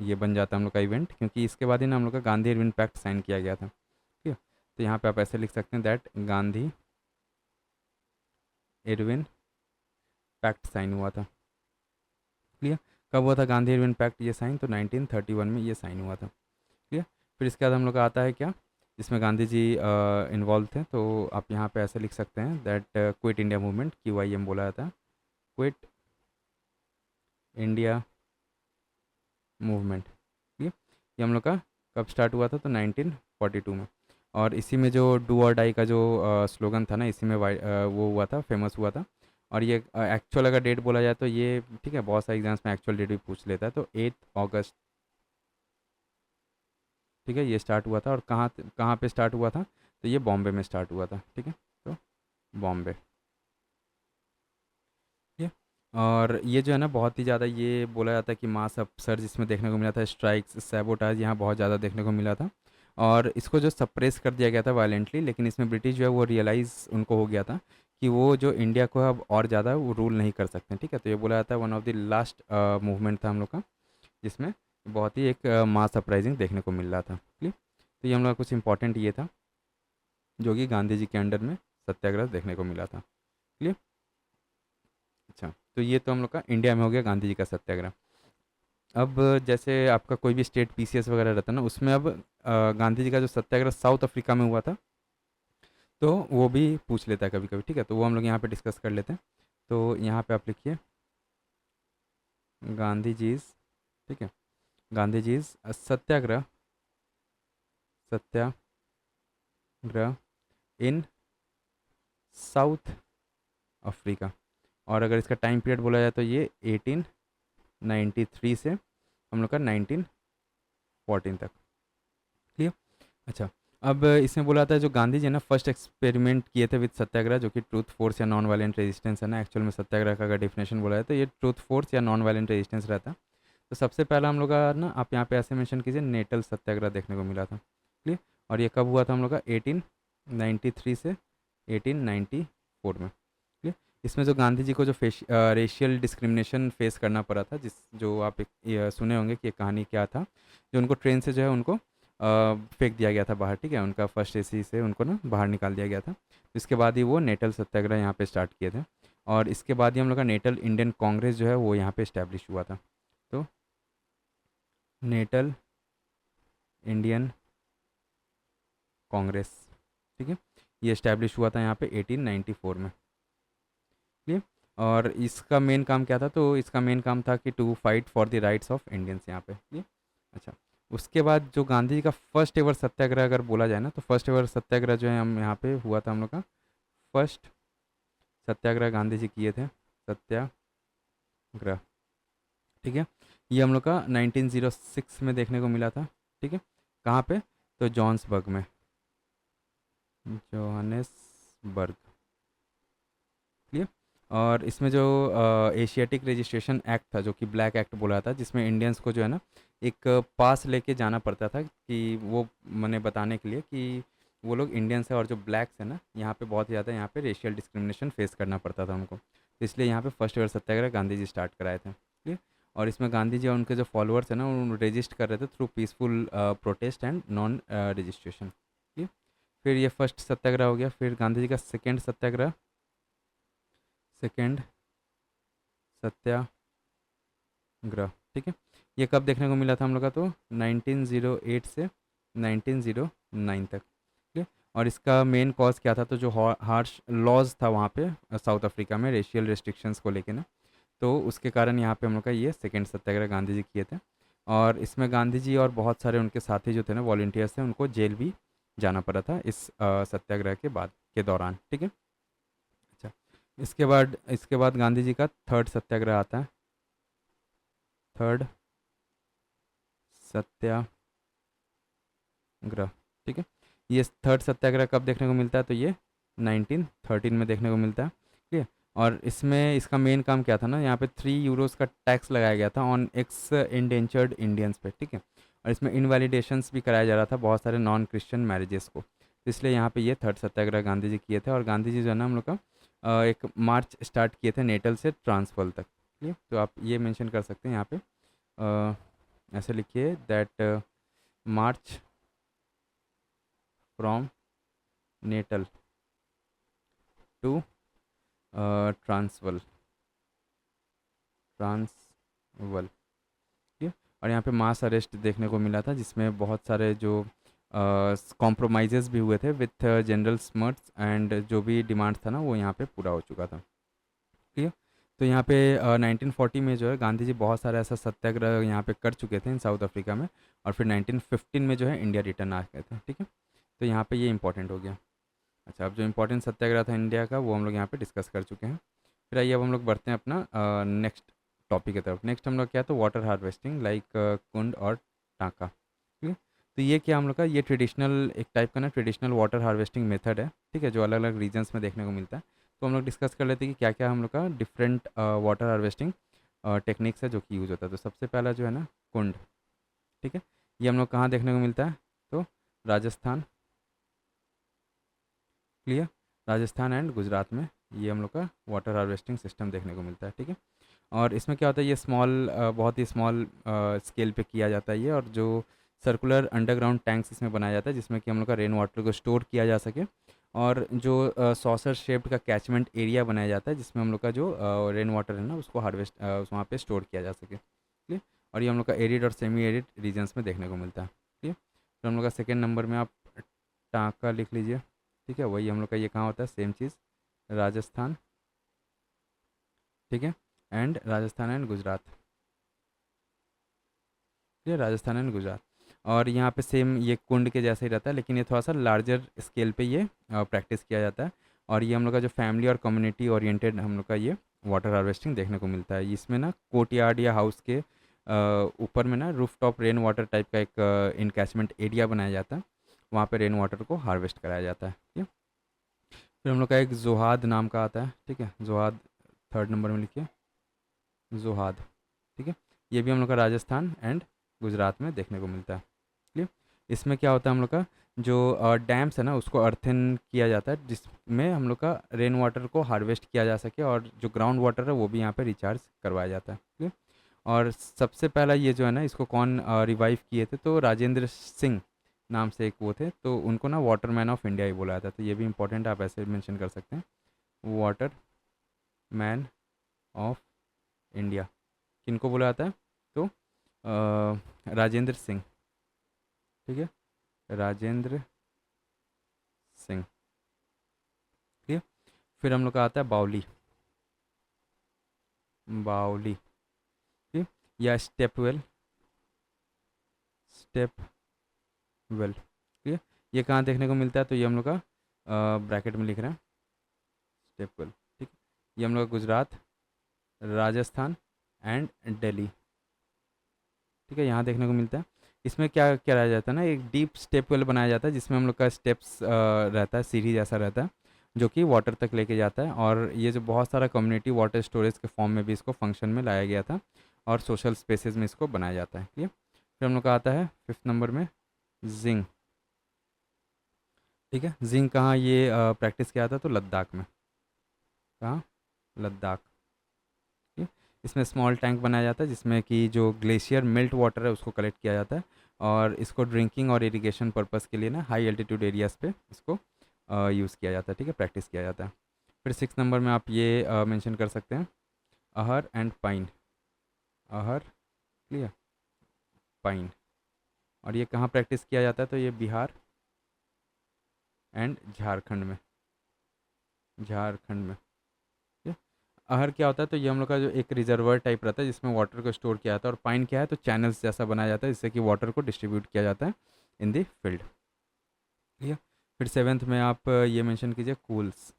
ये बन जाता है हम लोग का इवेंट, क्योंकि इसके बाद ही ना हम लोग का गांधी इरविन पैक्ट साइन किया गया था, ठीक है। तो यहाँ पे आप ऐसे लिख सकते हैं that Gandhi Irwin pact sign हुआ था, क्लियर। कब हुआ था गांधी इरविन पैक्ट ये साइन, तो 1931 में ये साइन हुआ था, क्लियर। फिर इसके बाद हम लोग का आता है क्या, जिसमें गांधी जी इन्वॉल्व थे, तो आप यहाँ पे ऐसे लिख सकते हैं that quit India movement, QIM बोला जाता है, क्विट इंडिया मूवमेंट, ठीक है। ये हम लोग का कब स्टार्ट हुआ था, तो 1942 में। और इसी में जो डू और डाई का जो स्लोगन था ना, इसी में वो हुआ था, फेमस हुआ था। और ये एक्चुअल अगर डेट बोला जाए तो ये, ठीक है, बहुत सारे एग्जाम्स में एक्चुअल डेट भी पूछ लेता है, तो 8 अगस्त, ठीक है, ये स्टार्ट हुआ था और कहाँ कहाँ पे स्टार्ट हुआ था, तो ये बॉम्बे में स्टार्ट हुआ था। ठीक है, तो बॉम्बे, ठीक है। और ये जो है ना बहुत ही ज़्यादा ये बोला जाता है कि मास अपसर्ज इसमें देखने को मिला था, स्ट्राइक्स सैबोटाज यहाँ बहुत ज़्यादा देखने को मिला था। और इसको जो सप्रेस कर दिया गया था वायलेंटली, लेकिन इसमें ब्रिटिश जो है वो रियलाइज़ उनको हो गया था कि वो जो इंडिया को अब और ज़्यादा वो रूल नहीं कर सकते। ठीक है, तो ये बोला जाता है one of the last movement था हम लोग का, जिसमें बहुत ही एक मास अपराइजिंग देखने को मिल रहा था। क्लियर, तो ये हम लोग का कुछ इंपॉर्टेंट ये था जो कि गांधी जी के अंडर में सत्याग्रह देखने को मिला था। क्लियर, अच्छा, तो ये तो हम लोग का इंडिया में हो गया गांधी जी का सत्याग्रह। अब जैसे आपका कोई भी स्टेट पीसीएस वगैरह रहता है ना, उसमें अब गांधी जी का जो सत्याग्रह साउथ अफ्रीका में हुआ था, तो वो भी पूछ लेता है कभी कभी। ठीक है, तो वो हम लोग यहाँ पे डिस्कस कर लेते हैं। तो यहाँ पे आप लिखिए गांधी जीज, ठीक है, गांधी जीज सत्याग्रह, सत्याग्रह इन साउथ अफ्रीका। और अगर इसका टाइम पीरियड बोला जाए तो ये 1893 से हम लोग का 1914 तक। क्लियर, अच्छा, अब इसमें बोला था जो गांधी जी ने फर्स्ट एक्सपेरिमेंट किए थे विद सत्याग्रह, जो कि ट्रूथ फोर्स या नॉन वायलेंट रेजिस्टेंस है ना, एक्चुअल में सत्याग्रह का अगर डेफिनेशन बोला जाए तो ये ट्रूथ फोर्स या नॉन वायलेंट रेजिस्टेंस रहता है। तो सबसे पहला हम लोग का ना, आप यहाँ पे ऐसे मेंशन कीजिए, नेटल सत्याग्रह देखने को मिला था। क्लियर, और ये कब हुआ था हम लोग का, 1893 से 1894 में। क्लियर, इसमें जो गांधी जी को जो रेशियल डिस्क्रिमिनेशन फेस करना पड़ा था, जिस जो आप एक ये सुने होंगे कि ये कहानी क्या था, जो उनको ट्रेन से जो है उनको फेंक दिया गया था बाहर। ठीक है, उनका फर्स्ट एसी से उनको ना बाहर निकाल दिया गया था। इसके बाद ही वो नेटल सत्याग्रह यहाँ पे स्टार्ट किए थे। और इसके बाद ही हम लोग का नेटल इंडियन कांग्रेस जो है वो यहाँ पे इस्टेब्लिश हुआ था। तो नेटल इंडियन कांग्रेस, ठीक है, ये इस्टेब्लिश हुआ था यहाँ पे 1894 में। ठीक, और इसका मेन काम क्या था, तो इसका मेन काम था कि to fight for the rights of Indians यहाँ पे। ठीक, अच्छा, उसके बाद जो गांधी जी का फर्स्ट एवर सत्याग्रह अगर बोला जाए ना, तो फर्स्ट एवर सत्याग्रह जो है हम यहाँ पे हुआ था हम लोग का, फर्स्ट सत्याग्रह गांधी जी किए थे, सत्याग्रह। ठीक है, ये हम लोग का 1906 में देखने को मिला था। ठीक है, कहाँ पे, तो जॉन्सबर्ग में, जोहानेसबर्ग। क्लियर, और इसमें जो एशियाटिक रजिस्ट्रेशन एक्ट था, जो कि ब्लैक एक्ट बोला था, जिसमें इंडियंस को जो है ना एक पास लेके जाना पड़ता था कि वो मैंने बताने के लिए कि वो लोग इंडियंस है, और जो ब्लैक्स है ना यहाँ पे बहुत ज़्यादा यहाँ पे रेशियल डिस्क्रिमिनेशन फेस करना पड़ता था उनको। तो इसलिए यहाँ पे फर्स्ट एवर सत्याग्रह गांधी जी स्टार्ट कराए थे। ठीक, और इसमें गांधी जी और उनके जो फॉलोअर्स हैं ना, वो रजिस्ट कर रहे थे through peaceful protest and non registration. ठीक, फिर ये फर्स्ट सत्याग्रह हो गया। फिर गांधी जी का सेकेंड सत्याग्रह, सेकेंड सत्याग्रह, ठीक है, ये कब देखने को मिला था हम लोग का, तो 1908 से 1909 तक। ठीक है, और इसका मेन कॉज क्या था, तो जो हार्श लॉज था वहाँ पे साउथ अफ्रीका में रेशियल रिस्ट्रिक्शंस को लेके ना, तो उसके कारण यहाँ पे हम लोग का ये सेकेंड सत्याग्रह गांधी जी किए थे। और इसमें गांधी जी और बहुत सारे उनके साथी जो थे ना, वॉल्टियर्स थे, उनको जेल भी जाना पड़ा था इस सत्याग्रह के बाद के दौरान। ठीक है, अच्छा, इसके बाद गांधी जी का थर्ड सत्याग्रह आता है, थर्ड सत्याग्रह। ठीक है, ये थर्ड सत्याग्रह कब देखने को मिलता है, तो ये 1913 में देखने को मिलता है। ठीक है, और इसमें इसका मेन काम क्या था ना, यहाँ पे 3 यूरोस का टैक्स लगाया गया था ऑन एक्स इंडेंचर्ड इंडियंस पे। ठीक है, और इसमें इनवैलिडेशंस भी कराया जा रहा था बहुत सारे नॉन क्रिश्चियन मैरिजेस को। तो इसलिए यहाँ पे ये थर्ड सत्याग्रह गांधी जी किए थे। और गांधी जी जो है ना हम लोग का एक मार्च स्टार्ट किए थे नेटल से ट्रांसफल तक। ठीक है, तो आप ये मेंशन कर सकते हैं यहाँ पे, ऐसे लिखिए that March from Natal to Transvaal, Transvaal. ठीक है, और यहाँ पे मास अरेस्ट देखने को मिला था, जिसमें बहुत सारे जो कॉम्प्रोमाइज़ेस भी हुए थे विथ जनरल स्मर्ट्स, एंड जो भी डिमांड था ना वो यहाँ पे पूरा हो चुका था। ठीक है, तो यहाँ पे 1940 में जो है गांधी जी बहुत सारा ऐसा सत्याग्रह यहाँ पे कर चुके थे इन साउथ अफ्रीका में, और फिर 1915 में जो है इंडिया रिटर्न आ गए थे। ठीक है, तो यहाँ पे ये इंपॉर्टेंट हो गया। अच्छा, अब जो इम्पोर्टेंट सत्याग्रह था इंडिया का वो हम लोग यहाँ पे डिस्कस कर चुके हैं। फिर आइए अब हम लोग बढ़ते हैं अपना नेक्स्ट टॉपिक की तरफ। नेक्स्ट हम लोग क्या, तो वाटर हार्वेस्टिंग लाइक कुंड और टाँका। ठीक है, तो ये क्या हम लोग का, ये ट्रेडिशनल एक टाइप का ना ट्रेडिशनल वाटर हार्वेस्टिंग मेथड है, ठीक है, जो अलग अलग रीजन्स में देखने को मिलता है। तो हम लोग डिस्कस कर लेते हैं कि क्या क्या हम लोग का डिफरेंट वाटर हार्वेस्टिंग टेक्निक्स है जो कि यूज़ होता है। तो सबसे पहला जो है ना कुंड, ठीक है, ये हम लोग कहाँ देखने को मिलता है, तो राजस्थान, क्लियर, राजस्थान एंड गुजरात में ये हम लोग का वाटर हार्वेस्टिंग सिस्टम देखने को मिलता है, ठीक है। और इसमें क्या होता है, ये स्मॉल बहुत ही स्मॉल स्केल पे किया जाता है ये, और जो सर्कुलर अंडरग्राउंड टैंक्स इसमें बनाया जाता है जिसमें कि हम लोग का रेन वाटर को स्टोर किया जा सके, और जो सॉसर शेप्ड का कैचमेंट एरिया बनाया जाता है जिसमें हम लोग का जो रेन वाटर है ना उसको हार्वेस्ट वहाँ पे स्टोर किया जा सके, ठीक है। और ये हम लोग का एरिड और सेमी एरिड रीजन्स में देखने को मिलता है, ठीक है। फिर हम लोग का सेकेंड नंबर में आप टाँका लिख लीजिए, ठीक है, वही हम लोग का ये कहाँ होता है, सेम चीज़, राजस्थान, ठीक है, एंड राजस्थान एंड गुजरात, ठीक है, राजस्थान एंड गुजरात। और यहाँ पे सेम ये कुंड के जैसा ही रहता है, लेकिन ये थोड़ा सा लार्जर स्केल पे ये प्रैक्टिस किया जाता है। और ये हम लोग का जो फैमिली और कम्युनिटी ओरिएंटेड हम लोग का ये वाटर हार्वेस्टिंग देखने को मिलता है। इसमें ना कोर्टयार्ड या हाउस के ऊपर में ना roof top rain water type का एक इनकैचमेंट एरिया बनाया जाता है, वहाँ पे रेन वाटर को हार्वेस्ट कराया जाता है, ठीक है। फिर हम लोग का एक जोहाद नाम का आता है, ठीक है, जोहाद थर्ड नंबर में लिखिए, जोहाद, ठीक है, ये भी हम लोग का राजस्थान एंड गुजरात में देखने को मिलता है, क्लियर। इसमें क्या होता है, हम लोग का जो डैम्स है ना उसको अर्थन किया जाता है जिसमें हम लोग का रेन वाटर को हार्वेस्ट किया जा सके, और जो ग्राउंड वाटर है वो भी यहाँ पे रिचार्ज करवाया जाता है, क्लियर। और सबसे पहला ये जो है ना इसको कौन रिवाइव किए थे, तो राजेंद्र सिंह नाम से एक वो थे, तो उनको ना वाटर मैन ऑफ इंडिया ही बोला जाता है। तो ये भी इंपॉर्टेंट, आप ऐसे मेंशन कर सकते हैं, वाटर मैन ऑफ इंडिया किनको बोला जाता है, तो राजेंद्र सिंह, ठीक है, राजेंद्र सिंह, ठीक है। फिर हम लोग का आता है बावली, बावली, ठीक है, या स्टेप वेल, स्टेप वेल, ठीक है। ये कहाँ देखने को मिलता है, तो ये हम लोग का ब्रैकेट में लिख रहे हैं, स्टेप वेल, ठीक है, ये हम लोग का गुजरात, राजस्थान एंड दिल्ली, ठीक है, यहाँ देखने को मिलता है। इसमें क्या क्या रह जाता है ना, एक डीप स्टेप वेल बनाया जाता है जिसमें हम लोग का स्टेप्स रहता है, सीढ़ी जैसा रहता है जो कि वाटर तक लेके जाता है। और ये जो बहुत सारा कम्युनिटी वाटर स्टोरेज के फॉर्म में भी इसको फंक्शन में लाया गया था, और सोशल स्पेसेस में इसको बनाया जाता है, ठीक है। फिर हम लोग का आता है फिफ्थ नंबर में जिंग, ठीक है, जिंग कहाँ ये प्रैक्टिस किया था, तो लद्दाख में, कहाँ, लद्दाख, ठीक है। इसमें स्मॉल टैंक बनाया जाता है जिसमें कि जो ग्लेशियर मेल्ट वाटर है उसको कलेक्ट किया जाता है, और इसको ड्रिंकिंग और इरिगेशन पर्पस के लिए ना हाई एल्टीट्यूड एरियाज़ पे इसको यूज़ किया जाता है, ठीक है, प्रैक्टिस किया जाता है। फिर सिक्स नंबर में आप ये मेंशन कर सकते हैं, अहर एंड पाइन, अहर, क्लियर, पाइन। और ये कहाँ प्रैक्टिस किया जाता है, तो ये बिहार एंड झारखंड में, झारखंड में, ठीक है। अहर क्या होता है, तो ये हम लोग का जो एक रिजर्वर टाइप रहता है जिसमें वाटर को स्टोर किया जाता है, और पाइन क्या है, तो चैनल्स जैसा बनाया जाता है जिससे कि वाटर को डिस्ट्रीब्यूट किया जाता है इन दी फील्ड, ठीक है। फिर सेवेंथ में आप ये मेंशन कीजिए कूल्स,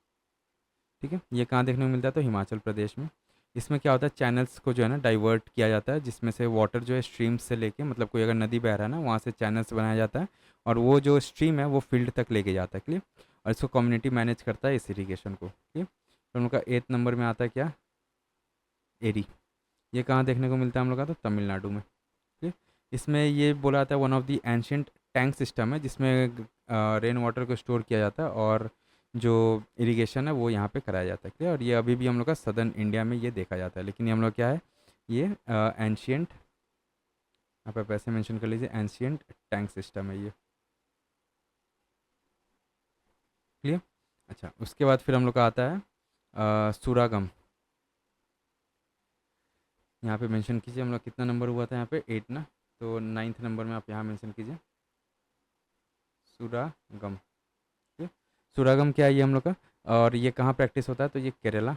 ठीक है, ये कहाँ देखने को मिलता है, तो हिमाचल प्रदेश में। इसमें क्या होता है, चैनल्स को जो है ना डाइवर्ट किया जाता है जिसमें से वाटर जो है स्ट्रीम्स से लेके, मतलब कोई अगर नदी बह रहा है ना वहाँ से चैनल्स बनाया जाता है, और वो जो स्ट्रीम है वो फील्ड तक लेके जाता है, क्लियर। और इसको कम्युनिटी मैनेज करता है इस इरीगेशन को, ठीक है। तो उनका एथ नंबर में आता है क्या, एरी, ये कहाँ देखने को मिलता है हम लोग का, तो तमिलनाडु में, ठीक है। इसमें ये बोला जाता है one of the ancient tank system है जिसमें रेन वाटर को स्टोर किया जाता है, और जो इरिगेशन है वो यहाँ पे कराया जाता है, क्लियर। और ये अभी भी हम लोग का सदर्न इंडिया में ये देखा जाता है, लेकिन ये हम लोग क्या है, ये एंशियंट, आप ऐसे मेंशन कर लीजिए, एंशियंट टैंक सिस्टम है ये, क्लियर। अच्छा, उसके बाद फिर हम लोग का आता है सुरागम, यहाँ पे मेंशन कीजिए हम लोग कितना नंबर हुआ था यहाँ पे, 8 ना, तो नाइन्थ नंबर में आप यहाँ मेंशन कीजिए सुरागम, ठीक है। सुरागम क्या है ये हम लोग का, और ये कहाँ प्रैक्टिस होता है, तो ये केरला,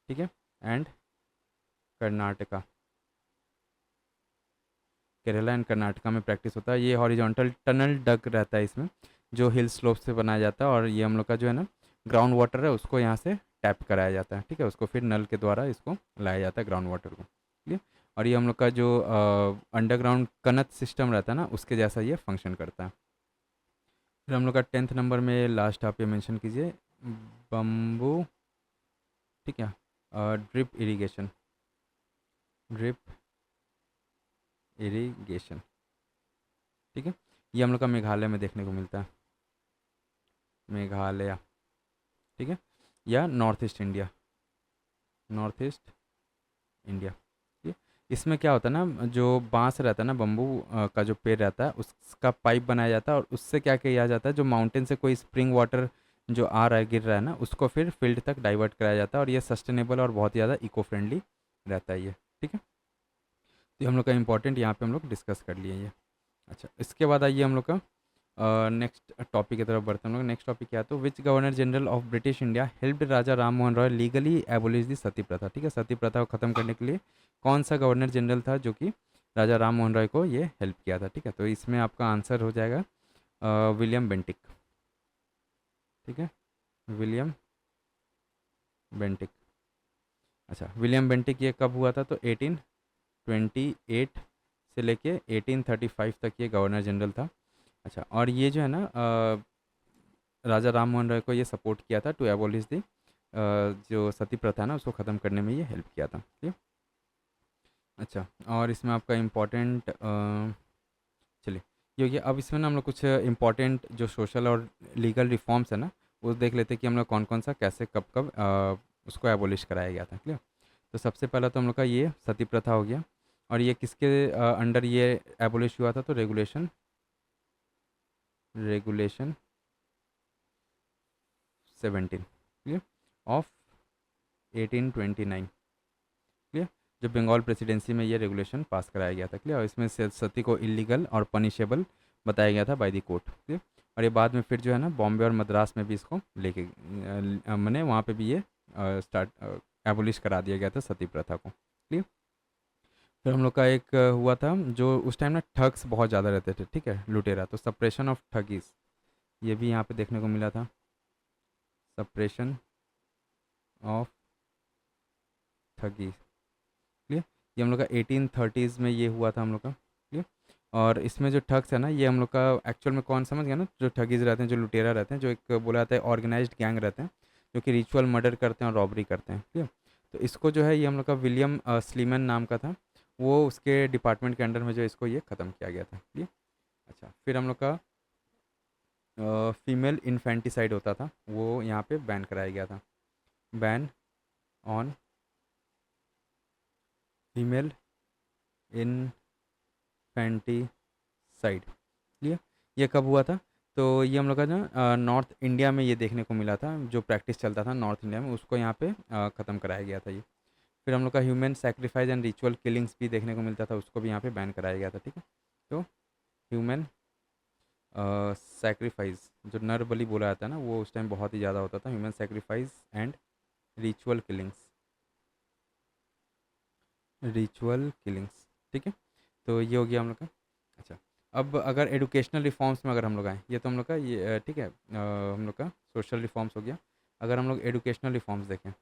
ठीक है, एंड कर्नाटका, केरला एंड कर्नाटका में प्रैक्टिस होता है। ये हॉरिजॉन्टल टनल डग रहता है इसमें, जो हिल स्लोप से बनाया जाता है, और ये हम लोग का जो है ना ग्राउंड वाटर है उसको यहाँ से टैप कराया जाता है, ठीक है, उसको फिर नल के द्वारा इसको लाया जाता है ग्राउंड वाटर को, ठीक है। और ये हम लोग का जो अंडरग्राउंड कनत सिस्टम रहता है ना, उसके जैसा ये फंक्शन करता है। फिर हम लोग का 10th नंबर में लास्ट आप ये मेंशन कीजिए, बम्बू, ठीक है, ड्रिप इरिगेशन, ड्रिप इरिगेशन, ठीक है। ये हम लोग का मेघालय में देखने को मिलता है, मेघालय, ठीक है, या north east India, north east India. ठीक है। इसमें क्या होता है ना, जो बांस रहता है ना, बम्बू का जो पेड़ रहता है, उसका पाइप बनाया जाता है और उससे क्या किया जाता है, जो माउंटेन से कोई स्प्रिंग वाटर जो आ रहा है, गिर रहा है ना, उसको फिर फील्ड तक डाइवर्ट कराया जाता है और ये सस्टेनेबल और बहुत ज़्यादा इको फ्रेंडली रहता है ये, ठीक है। तो ये हम लोग का इंपॉर्टेंट यहाँ पे हम लोग डिस्कस कर लिए ये। अच्छा, इसके बाद आइए हम लोग का नेक्स्ट टॉपिक की तरफ बढ़ते हैं हम लोग। नेक्स्ट टॉपिक क्या है, तो which governor general of British India helped Raja Ram Mohan Roy legally abolish the sati प्रथा, ठीक है। सती प्रथा को ख़त्म करने के लिए कौन सा गवर्नर जनरल था जो कि राजा राम मोहन रॉय को ये हेल्प किया था, ठीक है। तो इसमें आपका आंसर हो जाएगा विलियम बेंटिक, ठीक है, विलियम बेंटिक। अच्छा, विलियम बेंटिक ये कब हुआ था, तो 1828 से लेके 1835 तक ये गवर्नर जनरल था। अच्छा, और ये जो है ना राजा राम मोहन रॉय को ये सपोर्ट किया था टू एबॉलिश दी जो सती प्रथा है ना, उसको ख़त्म करने में ये हेल्प किया था, ठीक है। अच्छा, और इसमें आपका इम्पोर्टेंट चलिए ये हो गया। अब इसमें ना हम लोग कुछ इम्पोर्टेंट जो सोशल और लीगल रिफॉर्म्स है ना, वो देख लेते हैं कि हम लोग कौन कौन सा कैसे कब कब उसको एबॉलिश कराया गया था, क्लियर। तो सबसे पहला तो हम लोग का ये सती प्रथा हो गया, और ये किसके अंडर ये एबॉलिश हुआ था, तो regulation, regulation 17, clear, of 1829, clear, जो बंगाल प्रेसिडेंसी में ये रेगुलेशन पास कराया गया था, क्लियर। और इसमें सती को इलीगल और पनिशेबल बताया गया था बाय द कोर्ट, क्लियर। और ये बाद में फिर जो है ना बॉम्बे और मद्रास में भी इसको लेके मैंने वहाँ पे भी ये स्टार्ट एबोलिश करा दिया गया था सती प्रथा को, क्लियर। फिर हम लोग का एक हुआ था जो उस टाइम ना ठग्स बहुत ज़्यादा रहते थे, ठीक है, लुटेरा, तो सप्रेशन ऑफ ठगीज, ये भी यहाँ पे देखने को मिला था, सप्रेशन ऑफ ठगीज, क्लियर। ये हम लोग का 1830s में ये हुआ था हम लोग का, क्लियर। और इसमें जो ठग्स है ना, ये हम लोग का एक्चुअल में कौन समझ गया ना, जो ठगीज रहते हैं, जो लुटेरा रहते हैं, जो एक बोला जाता है ऑर्गेनाइज्ड गैंग रहते हैं, जो कि रिचुअल मर्डर करते हैं और रॉबरी करते हैं, क्लियर। तो इसको जो है ये हम लोग का विलियम स्लीमन नाम का था, वो उसके डिपार्टमेंट के अंडर में जो इसको ये ख़त्म किया गया था, क्लियर। अच्छा, फिर हम लोग का फीमेल इन्फेंटिसाइड होता था, वो यहाँ पे बैन कराया गया था, ban on female infanticide, clear. ये कब हुआ था, तो ये हम लोग का ना नॉर्थ इंडिया में ये देखने को मिला था, जो प्रैक्टिस चलता था नॉर्थ इंडिया में, उसको यहाँ पे ख़त्म कराया गया था ये। फिर हम लोग का human sacrifice and ritual killings भी देखने को मिलता था, उसको भी यहाँ पे बैन कराया गया था, ठीक है। तो ह्यूमन सेक्रीफाइस, जो नर बलि बोला जाता है ना, वो उस टाइम बहुत ही ज़्यादा होता था, human sacrifice and ritual killings, ritual killings, ठीक है। तो ये हो गया हम लोग का। अच्छा, अब अगर एडुकेशनल रिफॉर्म्स में अगर हम लोग आए, ये तो हम लोग का ये ठीक है, हम लोग का सोशल रिफॉर्म्स हो गया। अगर हम लोग एडुकेशनल रिफॉर्म्स देखें,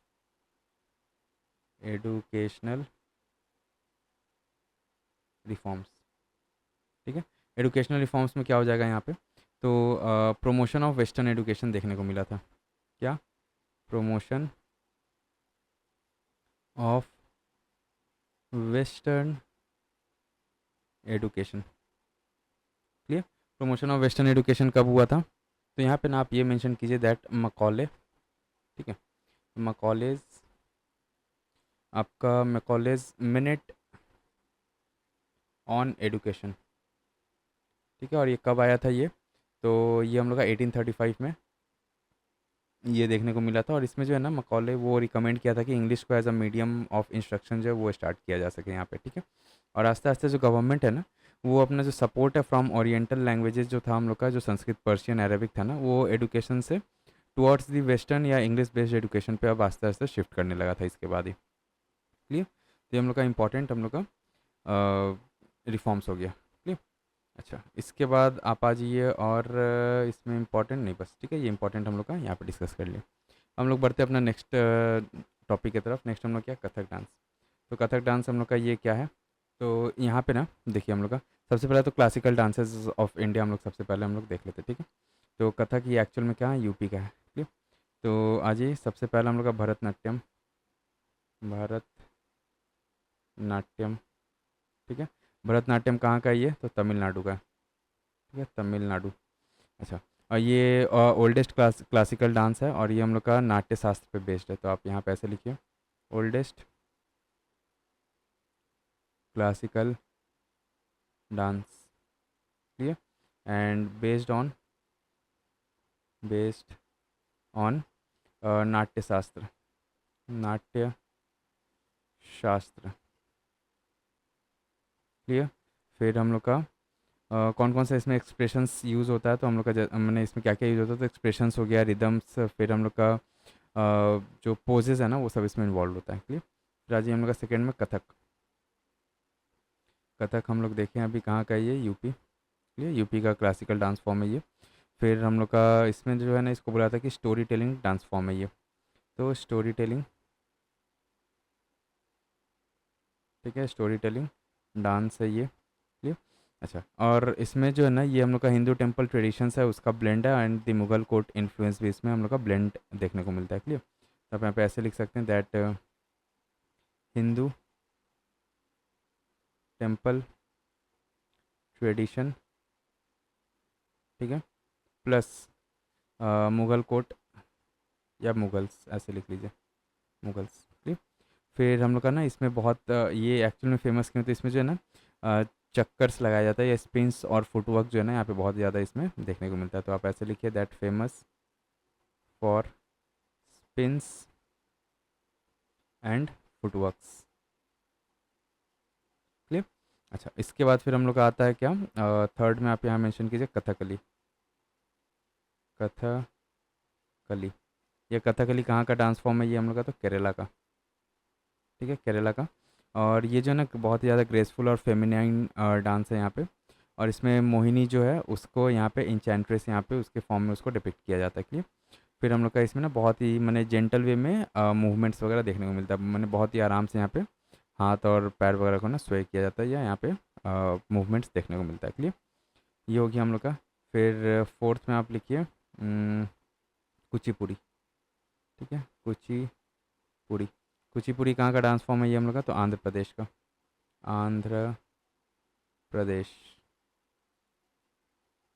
एडुकेशनल रिफॉर्म्स, ठीक है, एडुकेशनल रिफॉर्म्स में क्या हो जाएगा यहाँ पे, तो प्रमोशन ऑफ वेस्टर्न एडुकेशन देखने को मिला था, क्या, promotion of western education, clear. Promotion of western education कब हुआ था, तो यहाँ पे ना आप ये मेंशन कीजिए दैट मकॉले, ठीक है, मकॉलेज, आपका मकॉलेज मिनट ऑन एडुकेशन, ठीक है। और ये कब आया था ये, तो ये हम लोग का 1835 में ये देखने को मिला था। और इसमें जो है ना मकॉले वो रिकमेंड किया था कि इंग्लिश को as a medium of instruction जो है वो स्टार्ट किया जा सके यहाँ पे, ठीक है। और आस्ते आस्ते जो गवर्नमेंट है ना, वो अपना जो सपोर्ट है फ्रॉम ओरिएंटल लैंग्वेजेस जो था हम लोग का, जो संस्कृत, पर्शियन, अरेबिक था ना, वो एडुकेशन से टुवर्ड्स दी वेस्टर्न या इंग्लिश बेस्ड एडुकेशन पे अब आस्ते आस्ते शिफ्ट करने लगा था इसके बाद ही, क्लियर। तो ये हम लोग का इंपॉर्टेंट हम लोग का रिफॉर्म्स हो गया, क्लियर। अच्छा, इसके बाद आप आ जाइए, और इसमें इंपॉर्टेंट नहीं बस, ठीक है, ये इंपॉर्टेंट हम लोग का यहाँ पे डिस्कस कर लिया। हम लोग बढ़ते हैं अपना नेक्स्ट टॉपिक की तरफ। नेक्स्ट हम लोग क्या, कथक डांस। तो कथक डांस हम लोग का ये क्या है, तो यहाँ पे ना देखिए हम लोग का सबसे पहले तो क्लासिकल डांसेस ऑफ इंडिया हम लोग सबसे पहले हम लोग देख लेते हैं, ठीक है। तो कथक ये एक्चुअल में क्या है, यूपी का है, ठीक है। तो आज ये सबसे पहला हम लोग का भरतनाट्यम, भरतनाट्यम, ठीक है। भरतनाट्यम कहाँ का है ये, तो तमिलनाडु का है, ठीक है, तमिलनाडु। अच्छा, और ये ओल्डेस्ट क्लासिकल डांस है और ये हम लोग का नाट्य शास्त्र पे बेस्ड है, तो आप यहाँ पे ऐसे लिखिए, ओल्डेस्ट क्लासिकल डांस, ठीक है, एंड बेस्ड ऑन नाट्य शास्त्र, नाट्य शास्त्र, क्लियर। फिर हम लोग का कौन कौन सा इसमें एक्सप्रेशंस यूज़ होता है, तो हम लोग का मैंने इसमें क्या क्या यूज़ होता है, तो एक्सप्रेशंस हो गया, रिदम्स, फिर हम लोग का जो पोजेज है ना वो सब इसमें इन्वॉल्व होता है, क्लियर। फिर आज ये हम लोग का सेकेंड में कथक, कथक हम लोग देखें अभी कहाँ का है, ये यूपी, क्लियर, यूपी का क्लासिकल डांस फॉर्म है ये। फिर हम लोग का इसमें जो है ना इसको बोला था कि स्टोरी टेलिंग डांस फॉर्म है ये, तो स्टोरी टेलिंग, ठीक है, स्टोरी टेलिंग डांस है ये, क्लियर। अच्छा, और इसमें जो है ना ये हम लोग का हिंदू टेम्पल ट्रेडिशंस है उसका ब्लेंड है, and the Mughal court influence भी इसमें हम लोग का ब्लेंड देखने को मिलता है, क्लियर। तो आप यहाँ पे ऐसे लिख सकते हैं दैट हिंदू टेम्पल ट्रेडिशन, ठीक है, प्लस मुगल कोर्ट या मुगल्स ऐसे लिख लीजिए, मुगल्स, क्लियर। फिर हम लोग का ना इसमें बहुत ये एक्चुअल में फेमस क्यों, तो इसमें जो है ना चक्कर्स लगाया जाता है या स्पिन्स और फुटवर्क जो है ना यहाँ पे बहुत ज़्यादा इसमें देखने को मिलता है, तो आप ऐसे लिखिए that famous for spins and footworks, clear. अच्छा, इसके बाद फिर हम लोग का आता है क्या, थर्ड में आप यहाँ मेंशन कीजिए कथकली, कथकली, ये कथकली कहाँ का डांस फॉर्म है, ये हम लोग का तो केरला का, ठीक है, केरला का। और ये जो है ना बहुत ही ज़्यादा ग्रेसफुल और फेमिनाइन डांस है यहाँ पे, और इसमें मोहिनी जो है उसको यहाँ पे इंचेंट्रेस यहाँ पे उसके फॉर्म में उसको डिपिक्ट किया जाता है, क्लियर। फिर हम लोग का इसमें ना बहुत ही मैंने जेंटल वे में मूवमेंट्स वगैरह देखने को मिलता है, मैंने बहुत ही आराम से यहाँ पे हाथ और पैर वगैरह को ना स्वे किया जाता है या यहाँ पे मूवमेंट्स देखने को मिलता है, क्लियर। ये हो गया हम लोग का। फिर फोर्थ में आप लिखिए कुचिपुड़ी, ठीक है, कुचिपुड़ी, कुचिपुड़ी कहाँ का डांस फॉर्म है ये हम लोग का, तो आंध्र प्रदेश का, आंध्र प्रदेश,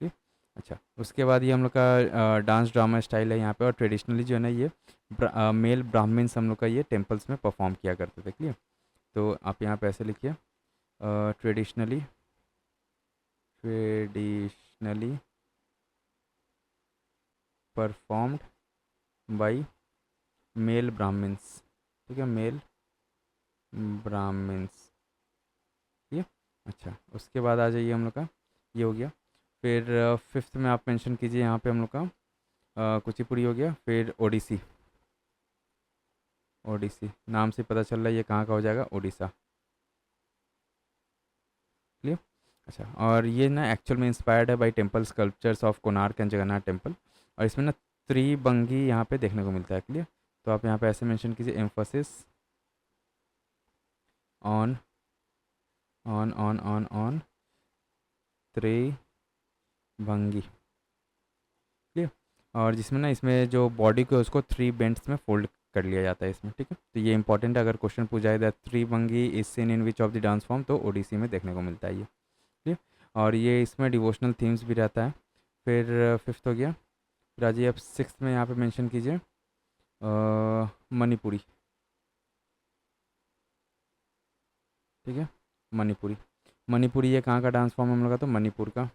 ठीक। अच्छा, उसके बाद ये हम लोग का डांस ड्रामा स्टाइल है यहाँ पे, और ट्रेडिशनली जो है ना ये मेल ब्राह्मण्स हम लोग का ये टेम्पल्स में परफॉर्म किया करते थे, क्लियर। तो आप यहाँ पे ऐसे लिखिए traditionally, traditionally performed by male Brahmins, ठीक है, मेल ब्राह्मण्स, ठीक है। अच्छा, उसके बाद आ जाइए हम लोग का, ये हो गया। फिर फिफ्थ में आप मेंशन कीजिए यहाँ पे हम लोग का कुचिपुड़ी हो गया, फिर ओडिसी, ओडिसी नाम से पता चल रहा है ये कहाँ का हो जाएगा, उड़ीसा, क्लियर। अच्छा, और ये ना एक्चुअल में इंस्पायर्ड है by temple sculptures of Konark and Jagannath temple, और इसमें ना त्रिभंगी यहाँ पे देखने को मिलता है, क्लियर। तो आप यहाँ पे ऐसे मेंशन कीजिए एम्फोसिस ऑन ऑन त्रिभंगी, क्लियर। और जिसमें ना इसमें जो बॉडी को है उसको थ्री बेंड्स में फोल्ड कर लिया जाता है इसमें, ठीक है। तो ये इंपॉर्टेंट है, अगर क्वेश्चन पूछा जाए that Tribhangi is seen in which of the dance form, तो ओडिसी में देखने को मिलता है ये, ठीक है। और ये इसमें डिवोशनल थीम्स भी रहता है। फिर फिफ्थ हो गया। फिर आज ये आप सिक्स में यहाँ पे मेंशन कीजिए मणिपुरी, ठीक है, मणिपुरी, मणिपुरी ये कहाँ का डांस फॉर्म हम लोग का, तो मणिपुर का,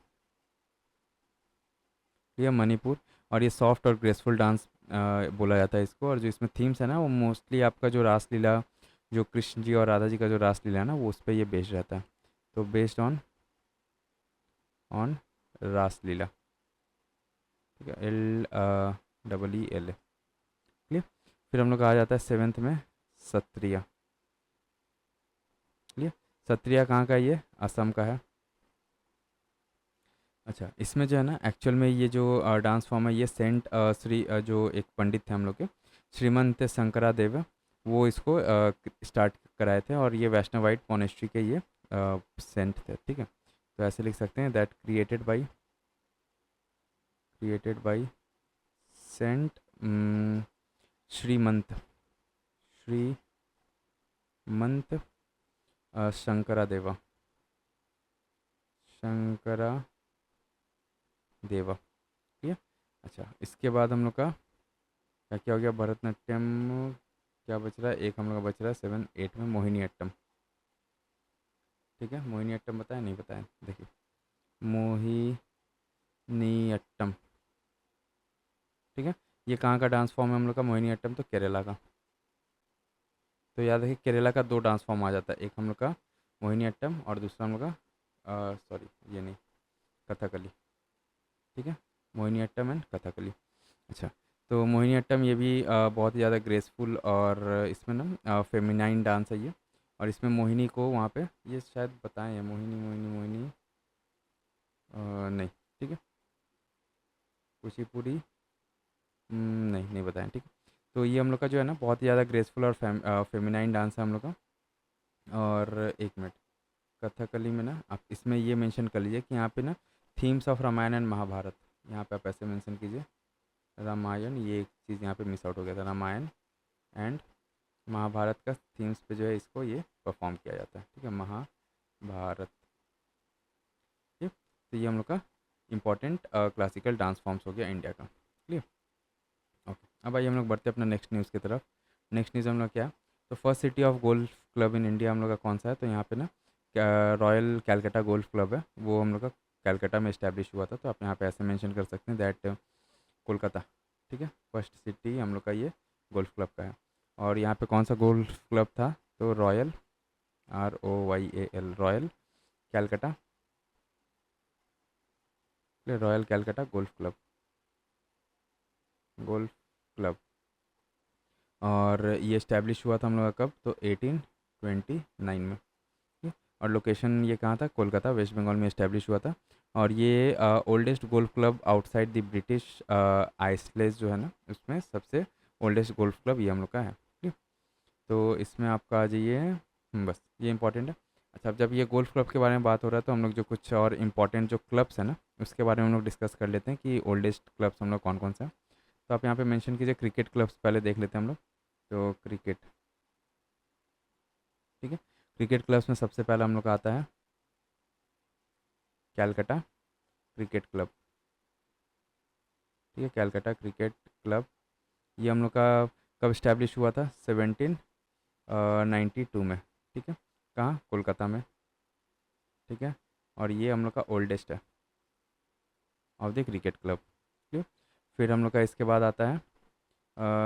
ये मणिपुर। और ये सॉफ्ट और ग्रेसफुल डांस बोला जाता है इसको, और जो इसमें थीम्स है ना वो मोस्टली आपका जो रासलीला, जो कृष्ण जी और राधा जी का जो रासलीला है ना वो उस पर ये बेस्ड रहता है, तो बेस्ड ऑन ऑन रासलीला, ठीक है, L double E L, clear. फिर हम लोग आ जाता है सेवेंथ में सत्रिया, क्लियर। सत्रिया कहाँ का है, ये असम का है। अच्छा, इसमें जो है ना एक्चुअल में ये जो डांस फॉर्म है ये सेंट श्री जो एक पंडित थे हम लोग के, श्रीमंत शंकरादेव, वो इसको स्टार्ट कराए थे, और ये वैष्णवाइट मोनेस्ट्री के ये सेंट थे, ठीक है। तो ऐसे लिख सकते हैं दैट क्रिएटेड बाई सेंट श्रीमंत श्रीमंत शंकरा देवा ठीक है। अच्छा, इसके बाद हम लोग का क्या क्या हो गया, भरतनाट्यम क्या बच रहा है, एक हम लोग का बच रहा है 7 8 में मोहिनी अट्टम, ठीक है। मोहिनी अट्टम बताया नहीं बताया, देखिए मोहिनी अट्टम, ठीक है। ये कहाँ का डांस फॉर्म है हम लोग का, मोहिनी अट्टम तो केरला का। तो याद रखिए केरला का 2 डांस फॉर्म आ जाता है, एक हम लोग का मोहिनी अट्टम और दूसरा हम लोग का सॉरी ये नहीं, कथकली, ठीक है। मोहिनी अट्टम एंड कथकली। अच्छा, तो मोहिनी अट्टम ये भी बहुत ही ज़्यादा ग्रेसफुल और इसमें ना फेमिनाइन डांस है ये। और इसमें मोहिनी को वहाँ पे ये शायद बताएं है, मोहिनी मोहिनी मोहिनी नहीं, ठीक है। कुचिपुड़ी नहीं नहीं बताएं, ठीक है। तो ये हम लोग का जो है ना बहुत ही ज़्यादा ग्रेसफुल और फेमिनाइन डांस है हम लोग का। और एक मिनट, कथकली में ना आप इसमें ये मेंशन कर लीजिए कि यहाँ पे ना themes of Ramayana and Mahabharata, यहाँ पे आप ऐसे मेंशन कीजिए रामायण, ये एक चीज़ यहाँ पे मिस आउट हो गया था, रामायण एंड महाभारत का थीम्स पे जो है इसको ये परफॉर्म किया जाता है, ठीक है, महाभारत, ठीक। तो ये हम लोग का इंपॉर्टेंट क्लासिकल डांस फॉर्म्स हो गया इंडिया का, क्लियर। ओके, अब आइए हम लोग बढ़ते हैं अपना नेक्स्ट न्यूज़ की तरफ। नेक्स्ट न्यूज़ हम लोग क्या, तो first city of golf club in India हम लोग का कौन सा है, तो यहाँ पे ना रॉयल कैलकाटा गोल्फ क्लब है, वो हम लोग का कैलकाटा में इस्टेब्लिश हुआ था। तो आप यहाँ पे ऐसे मेंशन कर सकते हैं दैट कोलकाता, ठीक है। फर्स्ट सिटी हम लोग का ये गोल्फ क्लब का है। और यहाँ पे कौन सा गोल्फ क्लब था, तो royal ROYAL royal Calcutta, royal Calcutta golf club. और ये इस्टेब्लिश हुआ था हम लोग का कब, तो 1829 में, ठीक है। और लोकेशन ये कहाँ था, कोलकाता वेस्ट बंगाल में इस्टेब्लिश हुआ था। और ये oldest golf club outside the British Isles जो है ना, उसमें सबसे ओल्डेस्ट गोल्फ क्लब ये हम लोग का है, ठीक है। तो इसमें आपका आ जाइए, बस ये इंपॉर्टेंट है। अच्छा, अब जब ये गोल्फ क्लब के बारे में बात हो रहा है तो हम लोग जो कुछ और इम्पॉर्टेंट जो क्लब्स हैं ना उसके बारे में हम लोग डिस्कस कर लेते हैं कि ओल्डेस्ट क्लब्स हम लोग कौन कौन से हैं। तो आप यहाँ पे मेंशन कीजिए क्रिकेट क्लब्स, पहले देख लेते हैं हम लोग। तो क्रिकेट, ठीक है। क्रिकेट क्लब्स में सबसे पहला हम लोग का आता है कैलकाटा क्रिकेट क्लब, ठीक है। कैलकाटा क्रिकेट क्लब ये हम लोग का कब इस्टेब्लिश हुआ था, 1792 में, ठीक है। कहाँ, कोलकाता में, ठीक है। और ये हम लोग का ओल्डेस्ट है ऑफ द क्रिकेट क्लब, ठीक है। फिर हम लोग का इसके बाद आता है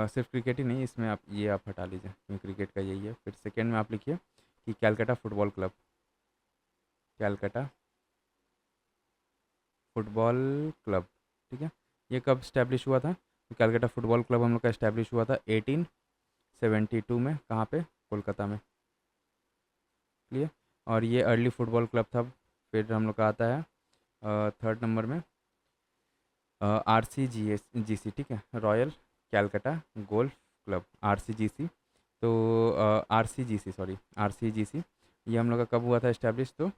सिर्फ क्रिकेट ही नहीं, इसमें आप ये आप हटा लीजिए क्योंकि क्रिकेट का यही है। फिर सेकेंड में आप लिखिए कि Calcutta football club, Calcutta football club, ठीक है। ये कब स्टैब्लिश हुआ था, तो कैलकाटा फुटबॉल क्लब हम लोग का इस्टेब्लिश हुआ था 1872 में, कहाँ पे, कोलकाता में, क्लियर। और ये अर्ली फुटबॉल क्लब था। फिर हम लोग का आता है थर्ड नंबर में RCGC, ठीक है, royal Calcutta golf club, RCGC। तो RCGC ये हम लोग का कब हुआ था इस्टेब्लिश, तो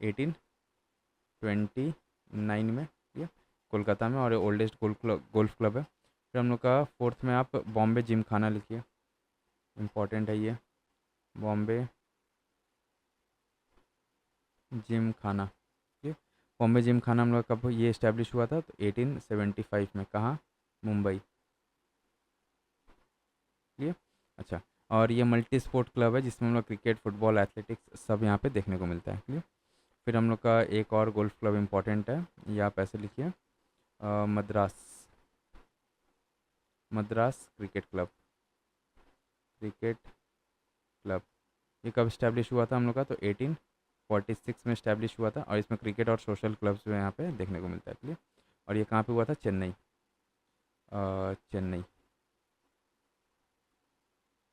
1829 में, ठीक है, कोलकाता में। और ओल्डेस्ट गोल्फ क्लब है। फिर हम लोग का फोर्थ में आप बॉम्बे जिम खाना लिखिए, इम्पॉर्टेंट है ये, बॉम्बे जिम खाना, ठीक है। बॉम्बे जिम खाना हम लोग का कब ये इस्टेब्लिश हुआ था, तो 1875 में, कहाँ, मुंबई, क्लियर। अच्छा, और ये मल्टी स्पोर्ट क्लब है जिसमें हम लोग क्रिकेट फुटबॉल एथलेटिक्स सब यहाँ पे देखने को मिलता है, क्लियर। फिर हम लोग का एक और गोल्फ क्लब इंपॉर्टेंट है, ये आप ऐसे लिखिए मद्रास मद्रास क्रिकेट क्लब। ये कब इस्टेब्लिश हुआ था हम लोग का, तो 1846 में इस्टेब्लिश हुआ था। और इसमें क्रिकेट और सोशल क्लब्स जो है यहाँ पे देखने को मिलता है, क्लियर। और ये कहाँ पे हुआ था, चेन्नई,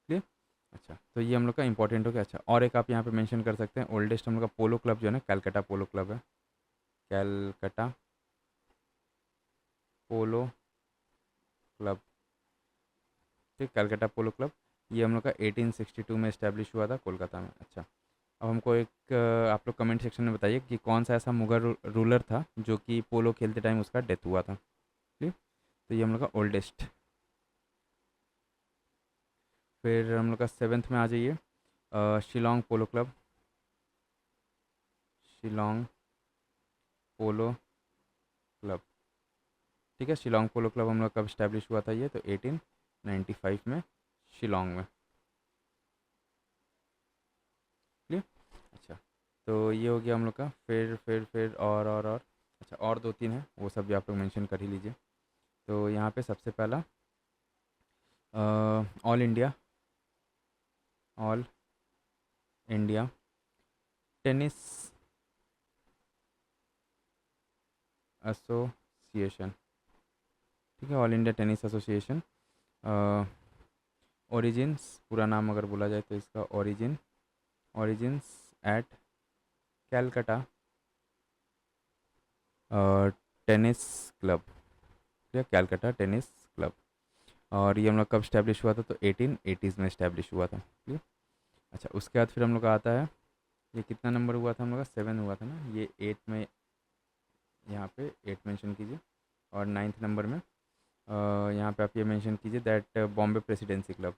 क्लियर। अच्छा, तो ये हम लोग का इंपॉर्टेंट हो गया। अच्छा, और एक आप यहाँ पे मेंशन कर सकते हैं ओल्डेस्ट हम लोग का पोलो क्लब जो है ना, कैलकाटा पोलो क्लब है, कैलकाटा पोलो क्लब, ठीक, कैलकाटा पोलो क्लब। ये हम लोग का 1862 में इस्टेब्लिश हुआ था कोलकाता में। अच्छा, अब हमको एक आप लोग कमेंट सेक्शन में बताइए कि कौन सा ऐसा मुगल रूलर था जो कि पोलो खेलते टाइम उसका डेथ हुआ था। ठीक, तो ये हम लोग का ओल्डेस्ट। फिर हम लोग का सेवेंथ में आ जाइए, शिलोंग पोलो क्लब। शिलोंग पोलो क्लब, ठीक है। शिलोंग पोलो क्लब हम लोग कब इस्टेब्लिश हुआ था, ये तो 1895 में शिलोंग में। क्लियर। अच्छा, तो ये हो गया हम लोग का। फिर और अच्छा, और दो तीन है, वो सब भी आप लोग मेंशन कर ही लीजिए। तो यहाँ पे सबसे पहला All India, All India Tennis Association, ठीक है। All India Tennis Association, origins, पूरा नाम अगर बोला जाए तो इसका origins at Calcutta Tennis Club, ठीक है, कैलकटा टेनिस क्लब। और ये हम लोग कब स्टैब्लिश हुआ था, तो 1880s में स्टैब्लिश हुआ था। ठीक है। अच्छा, उसके बाद फिर हम लोग का आता है, ये कितना नंबर हुआ था हम लोग का, 7 हुआ था ना, ये 8 में, यहाँ पे 8 मेंशन कीजिए। और 9th नंबर में यहाँ पे आप ये मेंशन कीजिए that Bombay presidency club,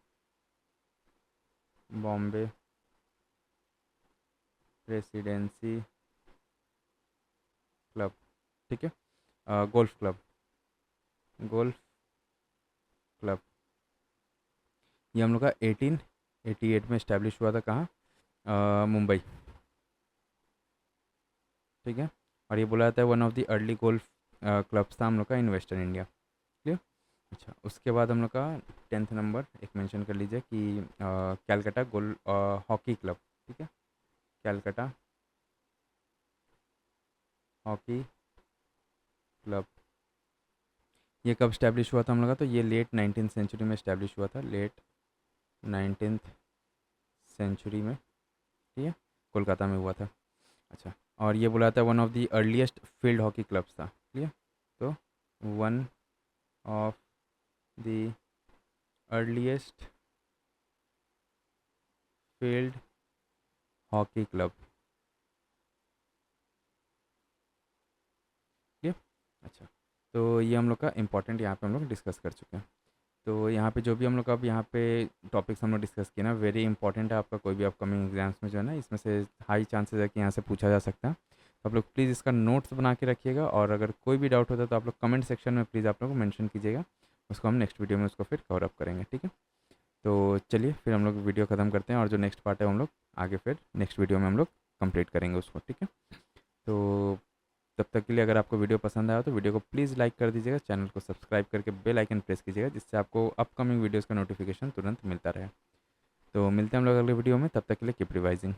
Bombay presidency club, ठीक है। गोल्फ क्लब, गोल्फ क्लब, ये हम लोग का 1888 में इस्टेब्लिश हुआ था, कहाँ, मुंबई, ठीक है। और ये बोला जाता है one of the early golf clubs था हम लोग का इन वेस्टर्न इंडिया। क्लियर। अच्छा, उसके बाद हम लोग का 10th नंबर एक मेंशन कर लीजिए कि कैलकाटा गोल हॉकी क्लब, ठीक है, कैलकाटा हॉकी क्लब। ये कब स्टैब्लिश हुआ था हम लोग का, तो ये लेट 19th सेंचुरी में स्टैब्लिश हुआ था, लेट 19th सेंचुरी में, ठीक है, कोलकाता में हुआ था। अच्छा, और ये बोला था one of the earliest field hockey clubs था। ठीक है, तो one of the earliest field hockey club. ठीक है। अच्छा, तो ये हम लोग का इम्पोर्टेंट यहाँ पे हम लोग डिस्कस कर चुके हैं। तो यहाँ पे जो भी हम लोग अब यहाँ पे टॉपिक्स हम लोग डिस्कस किए ना, वेरी इंपॉर्टेंट है आपका कोई भी अपकमिंग एग्जाम्स में जो है ना, इसमें से हाई चांसेस है कि यहाँ से पूछा जा सकता है। तो आप लोग प्लीज़ इसका नोट्स बना के रखिएगा, और अगर कोई भी डाउट होता है तो आप लोग कमेंट सेक्शन में प्लीज़ आप लोग मेंशन कीजिएगा, उसको हम नेक्स्ट वीडियो में उसको फिर कवर अप करेंगे। ठीक है, तो चलिए फिर हम लोग वीडियो ख़त्म करते हैं, और जो नेक्स्ट पार्ट है हम लोग आगे फिर नेक्स्ट वीडियो में हम लोग कंप्लीट करेंगे उसको। ठीक है, तो तब तक के लिए अगर आपको वीडियो पसंद आया तो वीडियो को प्लीज़ लाइक कर दीजिएगा, चैनल को सब्सक्राइब करके बेल आइकन प्रेस कीजिएगा, जिससे आपको अपकमिंग वीडियोज़ का नोटिफिकेशन तुरंत मिलता रहे। तो मिलते हैं हम लोग अगले वीडियो में, तब तक के लिए कीप रिवाइजिंग।